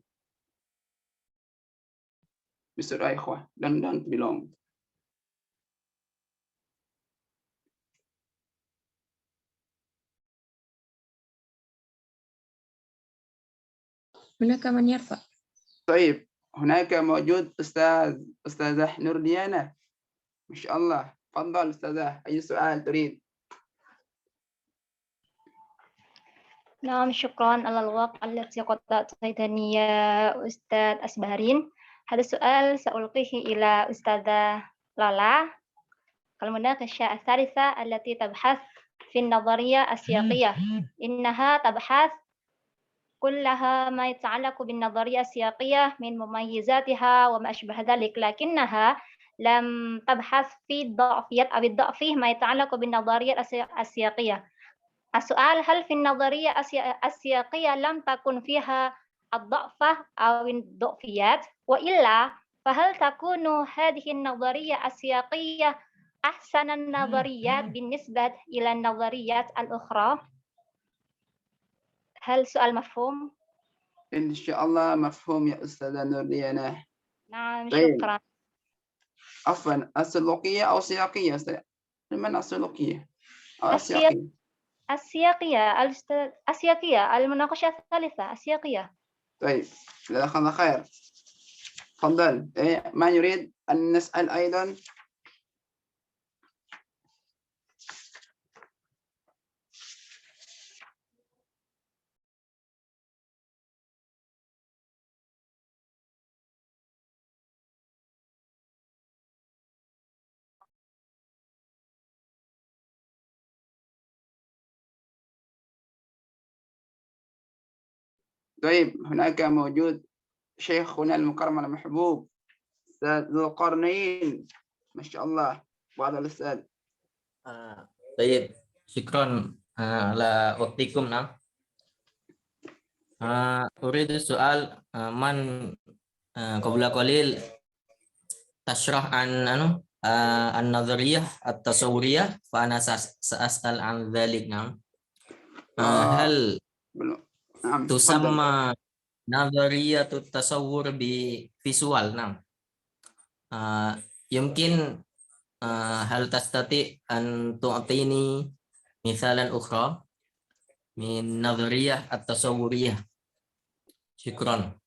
بسرعة إخوة don't be long. هناك من يرفع. طيب هناك موجود أستاذة نور ديانة ما شاء الله. تفضل أستاذة أي سؤال تريد؟ نعم شكرا على الوقت الذي قد أعطيتني يا أستاذ أسبارين. هذا السؤال سألقيه إلى أستاذة لالا. المناقشة الثالثة التي تبحث في النظرية السياقية إنها تبحث كلها ما يتعلق بالنظرية السياقية من مميزاتها وما أشبه ذلك، لكنها لم تبحث في الضعفيات أو الضعف ما يتعلق بالنظرية السياقية. السؤال: هل في النظرية السياقية لم تكن فيها الضعف أو الضعفيات؟ وإلا فهل تكون هذه النظرية السياقية أحسن النظريات بالنسبة إلى النظريات الأخرى؟ هل سؤال مفهوم؟ إن شاء الله مفهوم يا أستاذة نور ديانة. نعم طيب. شكرا. عفوا السلوكية أو السياقية أستاذ؟ من السلوكية أو السياقية؟ السياقية السياقية المناقشة الثالثة السياقية. طيب جزاك الله خير. تفضل. ما يريد أن نسأل أيضا؟ طيب هناك موجود شيخنا المكرم المحبوب أستاذ ذو القرنين، ما شاء الله. بعض الأستاذ. طيب شكرا على وقتكم. نعم أريد السؤال من قبل قليل تشرح عن النظرية التصورية فأنا سأسأل عن ذلك. نعم هل تسمى نظرية التصور بفيزوال؟ نعم يمكن هل تستطيع أن تعطيني مثالا أخرى من نظرية التصورية؟ شكرا.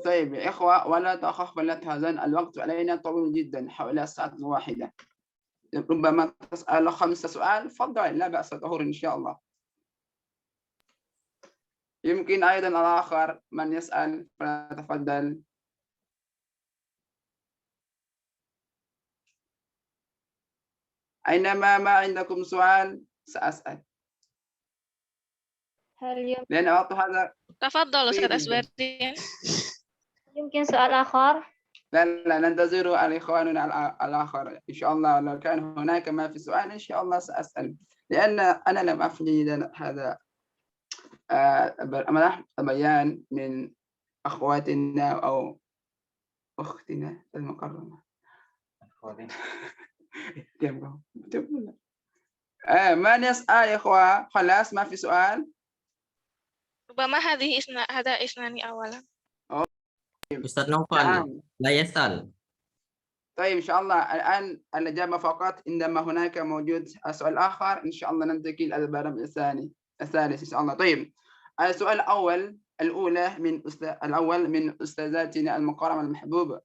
طيب يا إخوة، ولا تخف ولا تحزن، الوقت علينا طويل جدا حوالي الساعة واحدة. ربما تسأل 5 سؤال، فضل، لا بأس، ظهور إن شاء الله. يمكن أيضا الآخر من يسأل فليتفضل. أينما ما عندكم سؤال سأسأل. لأن وقت هذا. تفضل أستاذ أسبرين. يمكن سؤال آخر؟ لا ننتظر الإخوان الآخر إن شاء الله. لو كان هناك ما في سؤال إن شاء الله سأسأل، لأن أنا لم أفهم جيدا هذا بيان من أخواتنا أو أختنا المكرمة. ما نسأل يا إخوة؟ خلاص ما في سؤال؟ ربما هذا إثنان أولا. أستاذ نوفل لا يسأل. طيب إن شاء الله الآن الإجابة فقط، عندما هناك موجود السؤال الآخر إن شاء الله ننتقل إلى البرنامج الثالث إن شاء الله. طيب السؤال الأول من أستاذاتنا المكرمة المحبوبة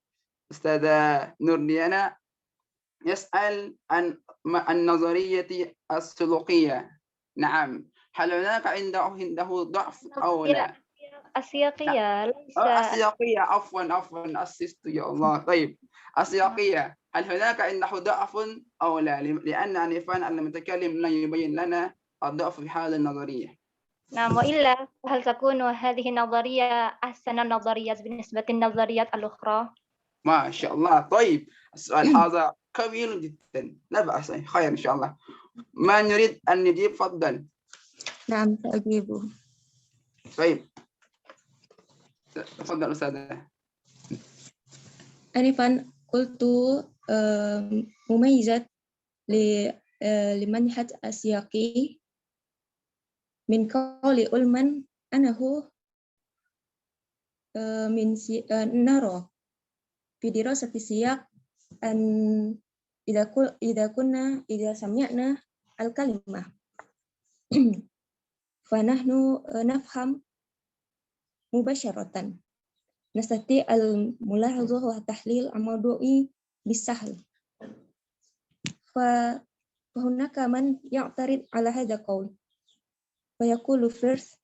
أستاذة نور ديانا، يسأل عن النظرية السلوكية. نعم، هل هناك عنده ضعف أو لا؟ السياقية ليس السياقية، عفوا أسست يا الله. طيب السياقية، هل هناك عنده ضعف أو لا؟ لأن آنفا المتكلم لن يبين لنا الضعف في هذه النظرية. نعم، وإلا هل تكون هذه النظرية أحسن النظريات بالنسبة للنظريات الأخرى؟ ما شاء الله. طيب السؤال هذا كبير جدا، لا بأس، خير إن شاء الله. من يريد أن يجيب فضل. نعم سأجيبه. طيب تفضل أستاذة. آنفا قلت مميزة لمنهج السياقي من قول علما أنه نرى في دراسة السياق أن إذا سمعنا الكلمة فنحن نفهم مباشرة، نستطيع الملاحظة والتحليل الموضوعي بالسهل. فهناك من يعترض على هذا القول ويقول فرث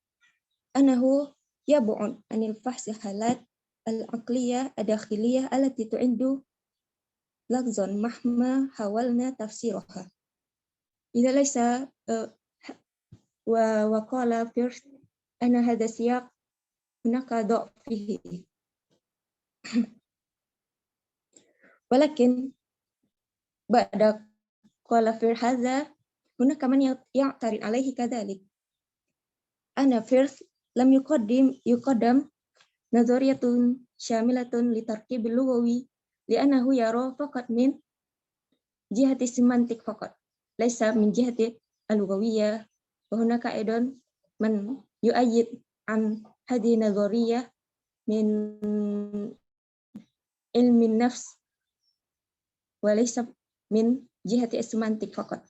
أنه يبعد عن الفحص الحالات العقلية الداخلية التي تعد لفظا مهما حاولنا تفسيرها. إذا ليس وقال فرث أن هذا السياق هناك ضعف فيه. ولكن بعد قال فرث هذا هناك من يعترض عليه كذلك. أن فرث لم يقدم نظرية شاملة للتركيب اللغوي، لأنه يرى فقط من جهة السيمانتيك فقط، ليس من جهة اللغوية. وهناك أيضا من يؤيد عن هذه النظرية من علم النفس وليس من جهة السيمانتيك فقط.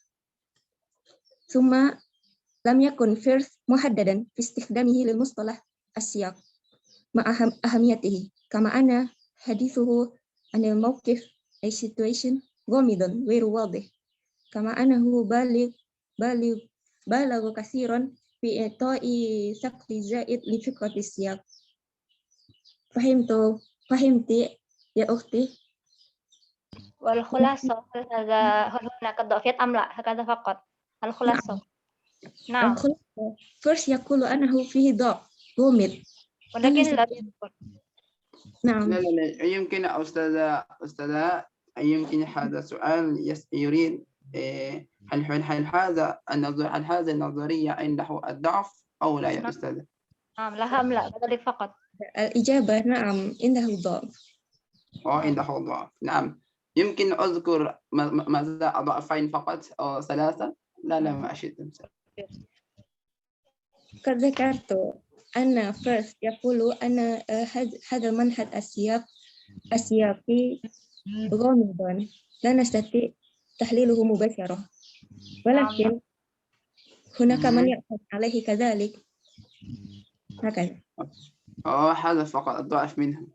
ثم لم يكن first محددا في استخدامه للمصطلح السياق مع أهميته كما أن حديثه عن الموقف أي situation غامضا غير واضح كما أنه بالغ كثيرا في إعطاء ثقل زائد لفكرة السياق. فهمت يا أختي؟ والخلاصة هل هناك إضافات أم لا؟ هكذا فقط الخلاصة. نعم. الخلاصة first يقول أنه فيه ضعف غامض ولكن لا يذكر. نعم. لا يمكن أستاذة يمكن هذا سؤال يريد هل هذا النظرية عنده الضعف أو لا يا أستاذة؟ نعم لها أم لا؟ ذلك فقط. الإجابة نعم عنده ضعف. عنده ضعف. نعم. يمكن أذكر ماذا ضعفين فقط أو ثلاثة؟ لا ما أشد. قد ذكرت أن first يقول أن هذا المنهج السياقي غامضا لا نستطيع تحليله مباشرة ولكن هناك من يعتمد عليه كذلك هكذا. هذا فقط الضعف منه.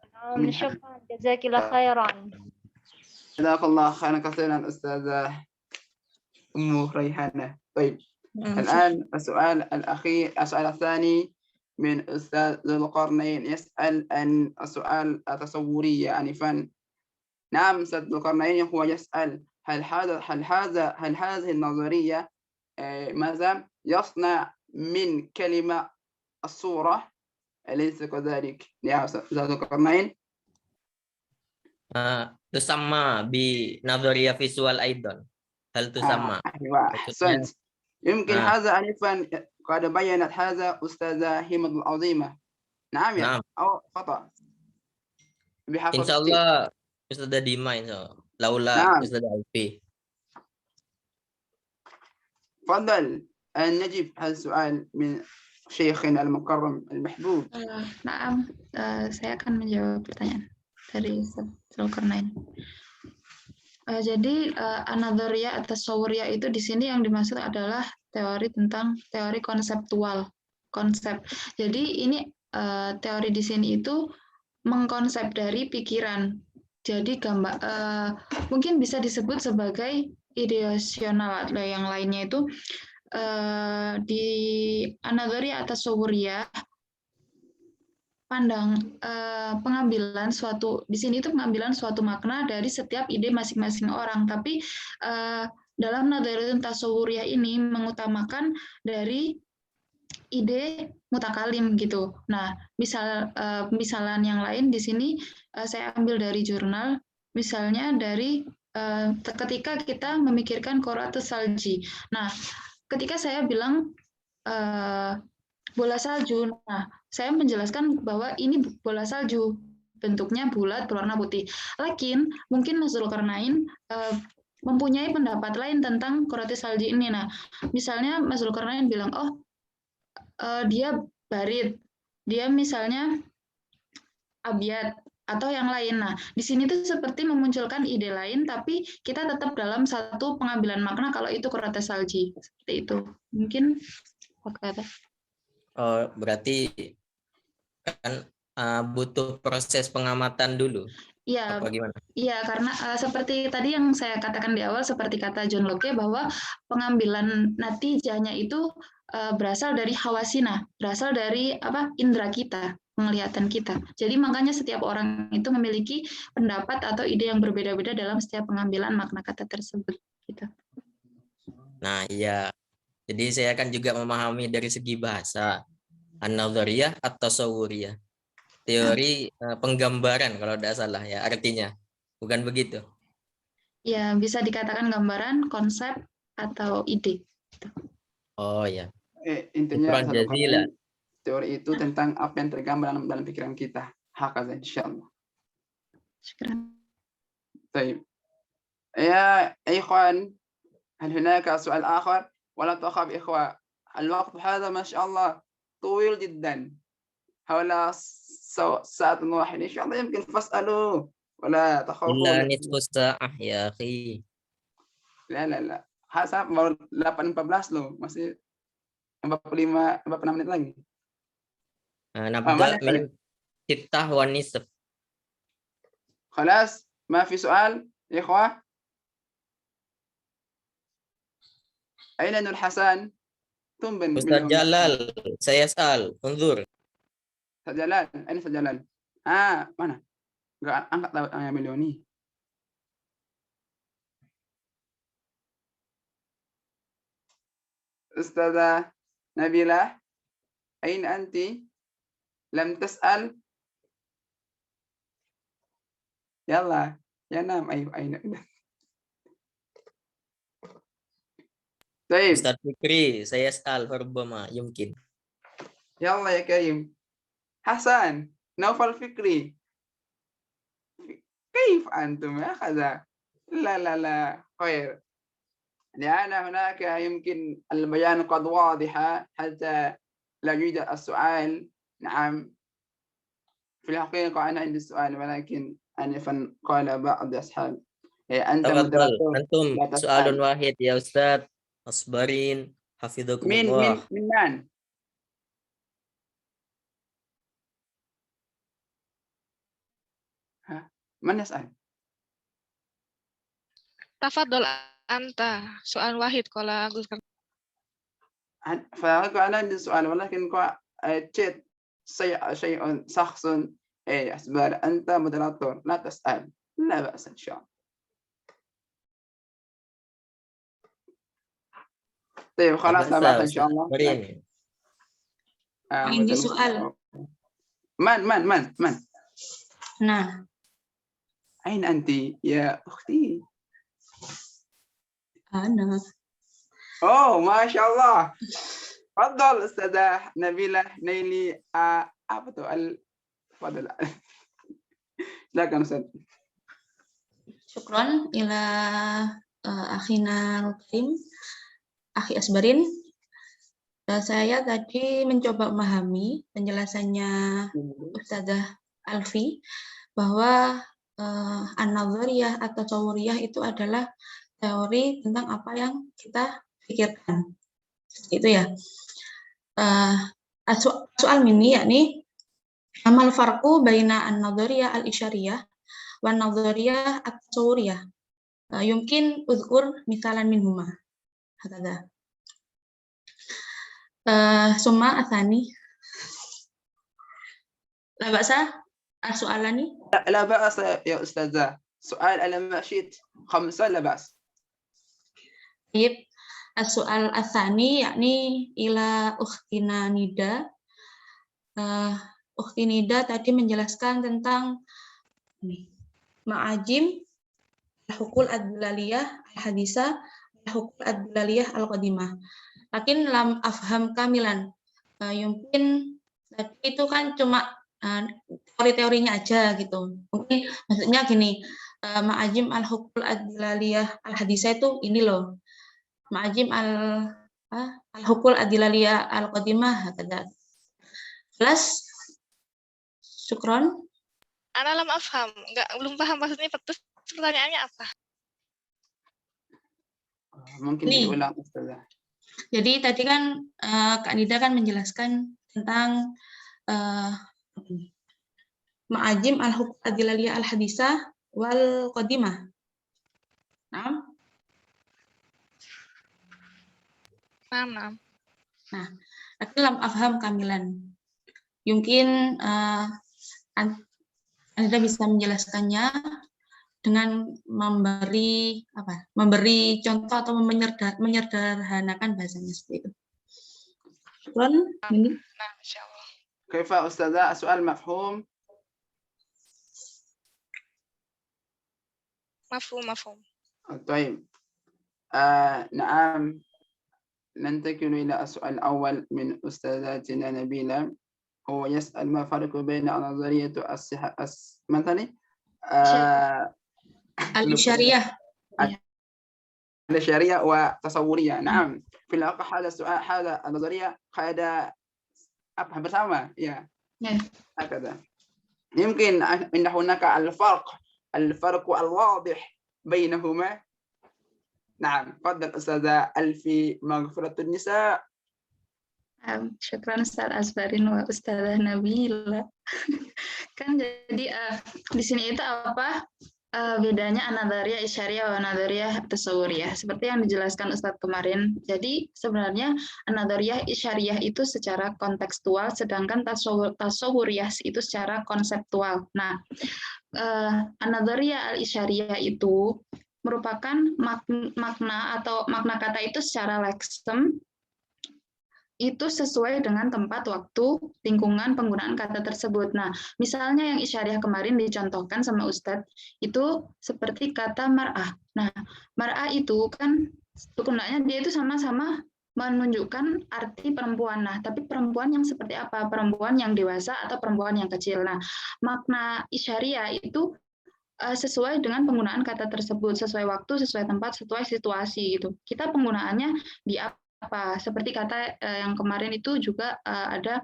شكرا جزاك الله خيرا. جزاك الله خيرا كثيرا أستاذة أم ريحانة. طيب الآن السؤال الأخير السؤال الثاني من أستاذ ذو القرنين يسأل عن السؤال التصوري آنفا. نعم أستاذ ذو القرنين هو يسأل هل هذه النظرية ماذا يصنع من كلمة الصورة أليس كذلك يا أستاذ ذو القرنين؟ تسمى بنظرية فيزوال أيضا. هل تسمى؟ أيوة أحسنت. يمكن هذا آنفا قد بيّنت هذا أستاذة همة العظيمة. نعم يا أو خطأ؟ إن شاء الله أستاذة ديما إن شاء الله لولا أستاذة ألفي. تفضل أن نجيب هذا السؤال من شيخنا المكرم المحبوب. Naam, saya akan menjawab pertanyaan dari Zulkarnain. Jadi anadharia atau sawuriyah itu di sini yang dimaksud adalah teori konseptual, konsep. Jadi ini teori di sini itu mengkonsep dari pikiran. Jadi mungkin bisa disebut sebagai ideasional atau yang lainnya itu di anadharia atau sawuriyah pengambilan suatu di sini itu pengambilan suatu makna dari setiap ide masing-masing orang, tapi dalam nadharia tasawuriyah ini mengutamakan dari ide mutakalim gitu. Nah, misalan yang lain di sini saya ambil dari jurnal, misalnya dari ketika kita memikirkan Quratus Salji. Nah, ketika saya bilang bola salju, nah saya menjelaskan bahwa ini bola salju, bentuknya bulat berwarna putih. Lakin mungkin Mas Zulkarnain mempunyai pendapat lain tentang Quratus Salji ini. Nah, misalnya Mas Zulkarnain bilang, dia barit, dia misalnya abyad atau yang lain. Nah, di sini tuh seperti memunculkan ide lain, tapi kita tetap dalam satu pengambilan makna kalau itu Quratus Salji. Seperti itu. Mungkin kata. Berarti kan butuh proses pengamatan dulu. Iya, apa gimana? Iya, karena seperti tadi yang saya katakan di awal, seperti kata John Locke bahwa pengambilan natijahnya itu berasal dari hawasina, berasal dari indera kita, penglihatan kita. Jadi makanya setiap orang itu memiliki pendapat atau ide yang berbeda-beda dalam setiap pengambilan makna kata tersebut. Gitu. Nah, iya. Jadi saya akan juga memahami dari segi bahasa an-nadhariyah atau tasawuriyah. Teori penggambaran kalau tidak salah ya artinya. Bukan begitu? Ya, bisa dikatakan gambaran, konsep atau ide. Oh ya. Intinya teori itu tentang apa yang tergambar dalam pikiran kita. Hakaza insyaallah. Syukran. طيب. يا إخوان هل هناك سؤال آخر؟ ولا تخاف إخوة الوقت هذا ما شاء الله طويل جدا حوالي ساعة واحدة إن شاء الله يمكن فاسألوا ولا تخافوا. إلا نصف ساعة يا أخي. لا Hasan baru 8.14 loh, masih 46 menit lagi. نبدأ من 6:30. خلاص ما في سؤال يا إخوة. أين نور حسن؟ تنبن Ustaz Jalal, saya asal, unzur. Ustaz Jalal, ini Ustaz Jalal. Mana? Enggak angkat Milioni. Ustazah Nabila, أين أنت؟ لم تسأل. يلا يا نام. أيوة أين. طيب Ustaz Fikri, saya asal, فربما يمكن. يلا يا كريم. حسن، نوفل فكري، كيف أنتم يا أخذا؟ لا خير، لأن هناك يمكن البيان قد واضحة حتى لا يوجد السؤال. نعم في الحقيقة أنا عندي السؤال، ولكن أنفا قال بعض أصحاب أنت تفضل مدرسون أنتم لا سؤال تسأل. واحد يا أستاذ أصبرين حفظكم من الله. من من يسأل؟ Tafadhol anta, soal wahid qala Agus. فأنا عندي سؤال، ولكن تشيت شيء شخص أسباب أنت مدرسون لا تسأل، لا بأس إن شاء الله. طيب خلاص لا بأس إن شاء الله. عندي سؤال. من Nah, أين أنت يا أختي؟ أنا. ما شاء الله. تفضل أستاذة نبيلة نيلي. تفضل. silakan Ustaz. Syukron ila akhina Karim, Akhi Asbarin. Saya tadi mencoba memahami penjelasannya Ustazah Alfi bahwa an-nazariyah atau tasawuriyah itu adalah teori tentang apa yang kita pikirkan. Itu ya. Soal ini yakni amal farqu baina an-nazariyah al-isyariyah wa an-nazariyah at-tasawuriyah. Yumkin uzkur misalan minhuma. Hakadha. Summa athani. La ba'sa as-su'alani? لا بأس يا أستاذة. سؤال أنا ما شئت 5 لا بأس. Baik. As-su'al athani yakni ila ukhtina Nida. Ukhti Nida tadi menjelaskan tentang ma'ajim al-hukul ad-dulaliyah al-hadisah al-hukul ad-dulaliyah al-qadimah. Lakin lam afham kamilan. Mungkin tadi itu kan cuma teori-teorinya aja gitu. Mungkin maksudnya gini, ma'ajim al-hukul ad-dulaliyah al-hadisah itu ini loh. Ma'ajim al-hukul ad-dulaliyah al-qadimah. Plus, syukron. Ana lam afham, belum paham maksudnya pertanyaannya apa. Mungkin diulang Ustazah. Jadi tadi kan Kak Nida kan menjelaskan tentang ma'ajim al-hukm ad-dilaliyah al-hadisah wal qadimah. Nah, tapi lam afham kamilan. Mungkin Anda bisa menjelaskannya dengan memberi contoh atau menyederhanakan bahasanya seperti itu. Ini. Insyaallah. كيف أستاذة؟ السؤال مفهوم؟ مفهوم. طيب. نعم، ننتقل إلى السؤال الأول من أستاذتنا نبيلة. هو يسأل ما الفرق بين نظرية الصحة مثلا الإشارية والتصورية. نعم، في الواقع هذا السؤال هذا النظرية هذا أفهم bersama ya. هكذا يمكن أن هناك الفرق الواضح بينهما. نعم تفضل أستاذة ألفي مغفرة النساء. Syukran Ustaz Asbarin wa Ustazah Nabila. Kan jadi di sini itu apa bedanya an-nadhariyah isyariyah wa an-nadhariyah tasawwuriyah seperti yang dijelaskan Ustadz kemarin. Jadi sebenarnya an-nadhariyah isyariyah itu secara kontekstual, sedangkan tasawwuriyah itu secara konseptual. Nah, an-nadhariyah al-isyariyah itu merupakan makna atau makna kata itu secara leksem itu sesuai dengan tempat, waktu, lingkungan penggunaan kata tersebut. Nah, misalnya yang isyariah kemarin dicontohkan sama Ustadz, itu seperti kata mar'ah. Nah, mar'ah itu kan gunanya dia itu sama-sama menunjukkan arti perempuan. Nah, tapi perempuan yang seperti apa? Perempuan yang dewasa atau perempuan yang kecil. Nah, makna isyariah itu sesuai dengan penggunaan kata tersebut, sesuai waktu, sesuai tempat, sesuai situasi gitu. Kita penggunaannya di apa seperti kata yang kemarin itu juga ada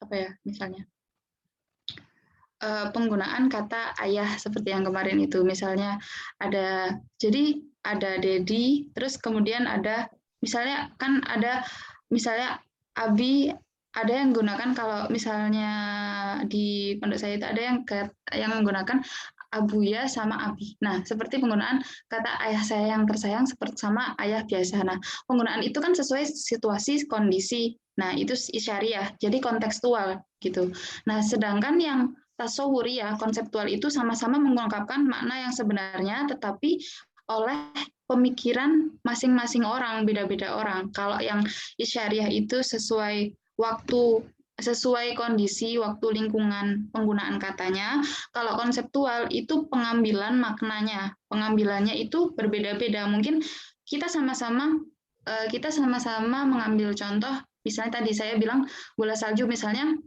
apa ya misalnya penggunaan kata ayah seperti yang kemarin itu misalnya ada jadi ada Dedi terus kemudian ada misalnya kan ada misalnya Abi ada yang menggunakan kalau misalnya di pondok saya itu ada yang menggunakan Abuya sama Abi. Nah, seperti penggunaan kata ayah saya yang tersayang seperti sama ayah biasa. Nah, penggunaan itu kan sesuai situasi, kondisi. Nah, itu isyariah, jadi kontekstual gitu. Nah, sedangkan yang tasawwuriyah, konseptual itu sama-sama mengungkapkan makna yang sebenarnya, tetapi oleh pemikiran masing-masing orang, beda-beda orang. Kalau yang isyariah itu sesuai waktu, sesuai kondisi, waktu, lingkungan penggunaan katanya. Kalau konseptual itu pengambilan maknanya, pengambilannya itu berbeda-beda. Mungkin kita sama-sama mengambil contoh, misalnya tadi saya bilang bola salju misalnya,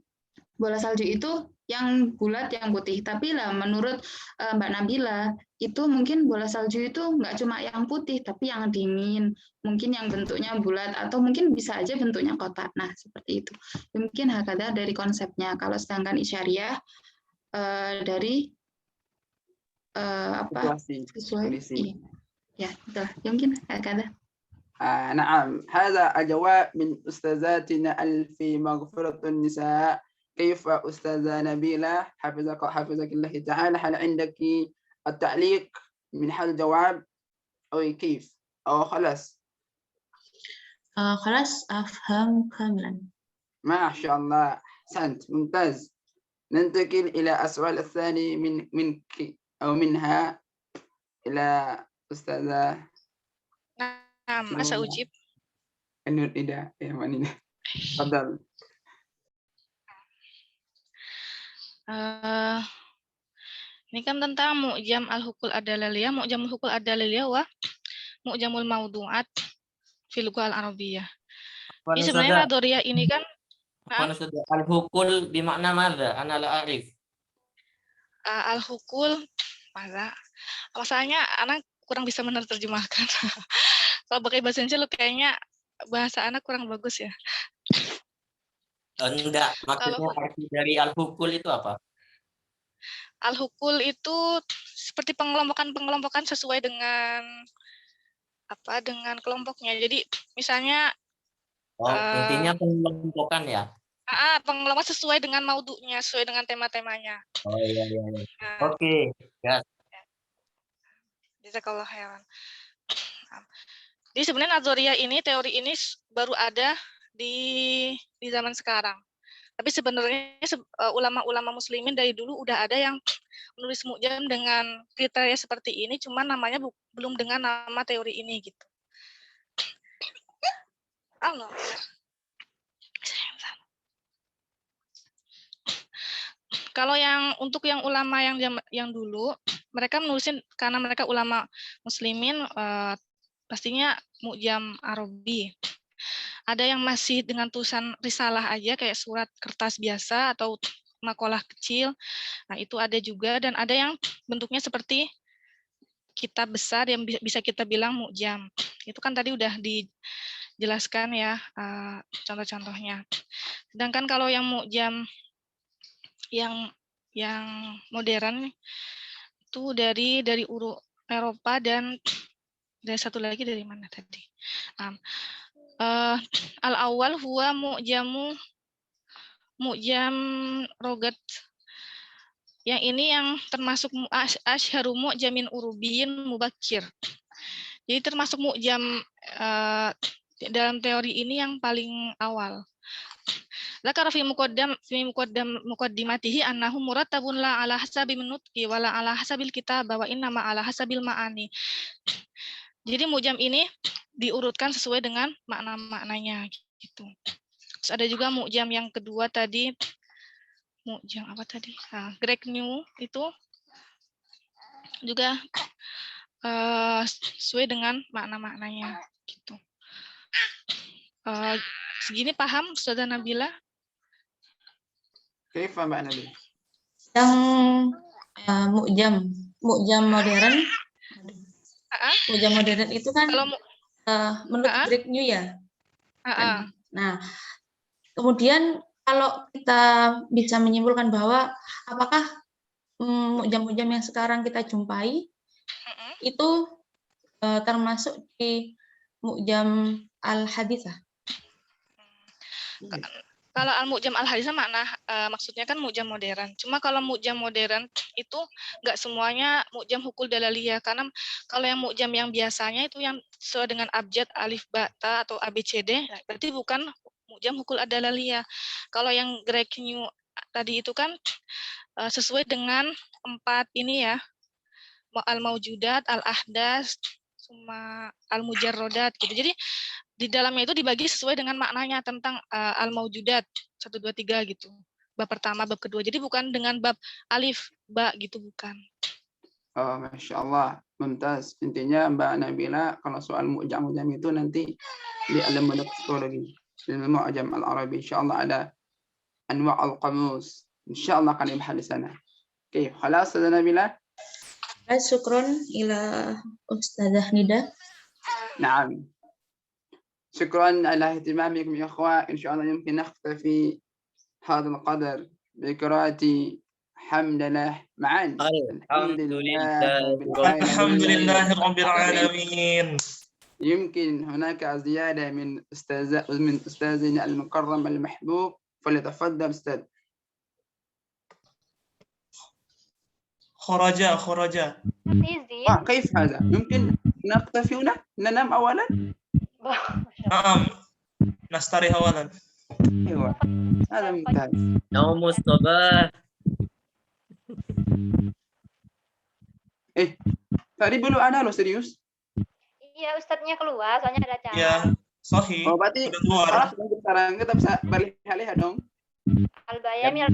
bola salju itu yang bulat, yang putih. Tapi lah menurut Mbak Nabila, itu mungkin bola salju itu nggak cuma yang putih, tapi yang dingin, mungkin yang bentuknya bulat, atau mungkin bisa aja bentuknya kotak. Nah, seperti itu. Mungkin hakada dari konsepnya. Kalau sedangkan isyariah dari apa sesuai ya betul mungkin hakada. نعم هذا الجواب من أستاذاتنا ألفي مغفرة النساء. كيف أستاذة نبيلة حفظك الله تعالى هل عندك التعليق من حال الجواب أو كيف أو خلاص؟ خلاص أفهم كاملا. ما شاء الله أحسنت ممتاز. ننتقل إلى السؤال الثاني منك أو منها إلى أستاذة أسأجيب. النور إذا يا منينة تفضل. Ini kan tentang mu'jam al-hukul ad-dalaliyah, mu'jamul hukul ad-dalaliyah wa mu'jamul maudu'at fil lughah al-arabiyyah. Ini sebenarnya nadoriyah ini kan al-hukul bimakna madza? Ana la arif. Al-hukul madza? Masalahnya anak kurang bisa menerjemahkan. Kalau pakai bahasa Indonesia kayaknya bahasa anak kurang bagus ya. Enggak, maksudnya arti dari al-hukul itu apa? Al-hukul itu seperti pengelompokan sesuai dengan dengan kelompoknya. Jadi misalnya intinya pengelompokan ya. Pengelompokan sesuai dengan maudunya, sesuai dengan tema-temanya. Oh iya. Oke, ya. Jazakallah khairan. Jadi sebenarnya nazariyah ini, teori ini baru ada di zaman sekarang. Tapi sebenarnya ulama-ulama muslimin dari dulu udah ada yang menulis mu'jam dengan kriteria seperti ini, cuma namanya belum dengan nama teori ini gitu. Allah. Kalau untuk yang ulama yang dulu, mereka menulisin karena mereka ulama muslimin, pastinya mu'jam Arabi. Ada yang masih dengan tulisan risalah aja kayak surat kertas biasa atau makalah kecil. Nah, itu ada juga, dan ada yang bentuknya seperti kitab besar yang bisa kita bilang mu'jam. Itu kan tadi udah dijelaskan ya contoh-contohnya. Sedangkan kalau yang mu'jam yang modern itu dari Eropa dan Dari satu lagi dari mana tadi? Al-awwal huwa mu'jam rogat. Yang ini yang termasuk asyharu mu'jamin urubiyyin mubakkir. Jadi termasuk mu'jam dalam teori ini yang paling awal. Zakara fi muqaddimatihi annahu murattabun la ala hasabil nutqi wala ala hasabil kitab wa innama ala hasabil ma'ani. Jadi mu'jam ini diurutkan sesuai dengan makna-maknanya gitu. Terus ada juga mu'jam yang kedua tadi, mu'jam apa tadi? Greek New itu juga sesuai dengan makna-maknanya gitu. Segini paham Ustazah Nabila? Kaifa Mbak Nabi? Yang mu'jam modern. Mu'jam modern itu kan menurut Greek New ya. Nah, kemudian kalau kita bisa menyimpulkan bahwa apakah mu'jam-mu'jam yang sekarang kita jumpai itu termasuk di mu'jam al-haditsah. Kalau al-mu'jam al-haditsah maksudnya kan mu'jam modern. Cuma kalau mu'jam modern itu nggak semuanya mu'jam hukul dalaliyah, karena kalau yang mu'jam yang biasanya itu yang sesuai dengan abjad alif ba ta atau ABCD, berarti bukan mu'jam hukul dalaliyah. Kalau yang Greek New tadi itu kan sesuai dengan 4 ini ya, al-maujudat, al-ahdas, sama al-mujarrodat gitu. Jadi di dalamnya itu dibagi sesuai dengan maknanya tentang al-maujudat 1, 2, 3 gitu. Bab pertama, bab kedua. Jadi bukan dengan bab alif, ba gitu, bukan. Oh, Masya Allah. Mumtaz. Intinya Mbak Nabila, kalau soal mu'jam-mu'jam itu nanti di ilmu psikologi. Di mu'jam al-Arabi. InsyaAllah ada anwa' al-qamus. InsyaAllah akan dibahas di sana. Oke, khalas Ustazah Nabila. Syukron ila Ustazah Nida. نعم. شكرا على اهتمامكم يا أخوة. إن شاء الله يمكن نختفي هذا القدر بقراءة حمد له معا. الحمد لله رب العالمين. يمكن هناك زيادة من أستاذنا المكرم المحبوب، فليتفضل أستاذ. خرج كيف هذا؟ يمكن نختفي هنا؟ ننام أولا؟ نعم نستريح أولا. أيوة هذا ممتاز. نوم الصباح. Tadi belum ada loh, serius? Iya, Ustadznya keluar, soalnya ada acara. Iya, sahih. Oh, berarti sudah keluar. sekarang kita bisa berlihat-lihat dong. Al-bayami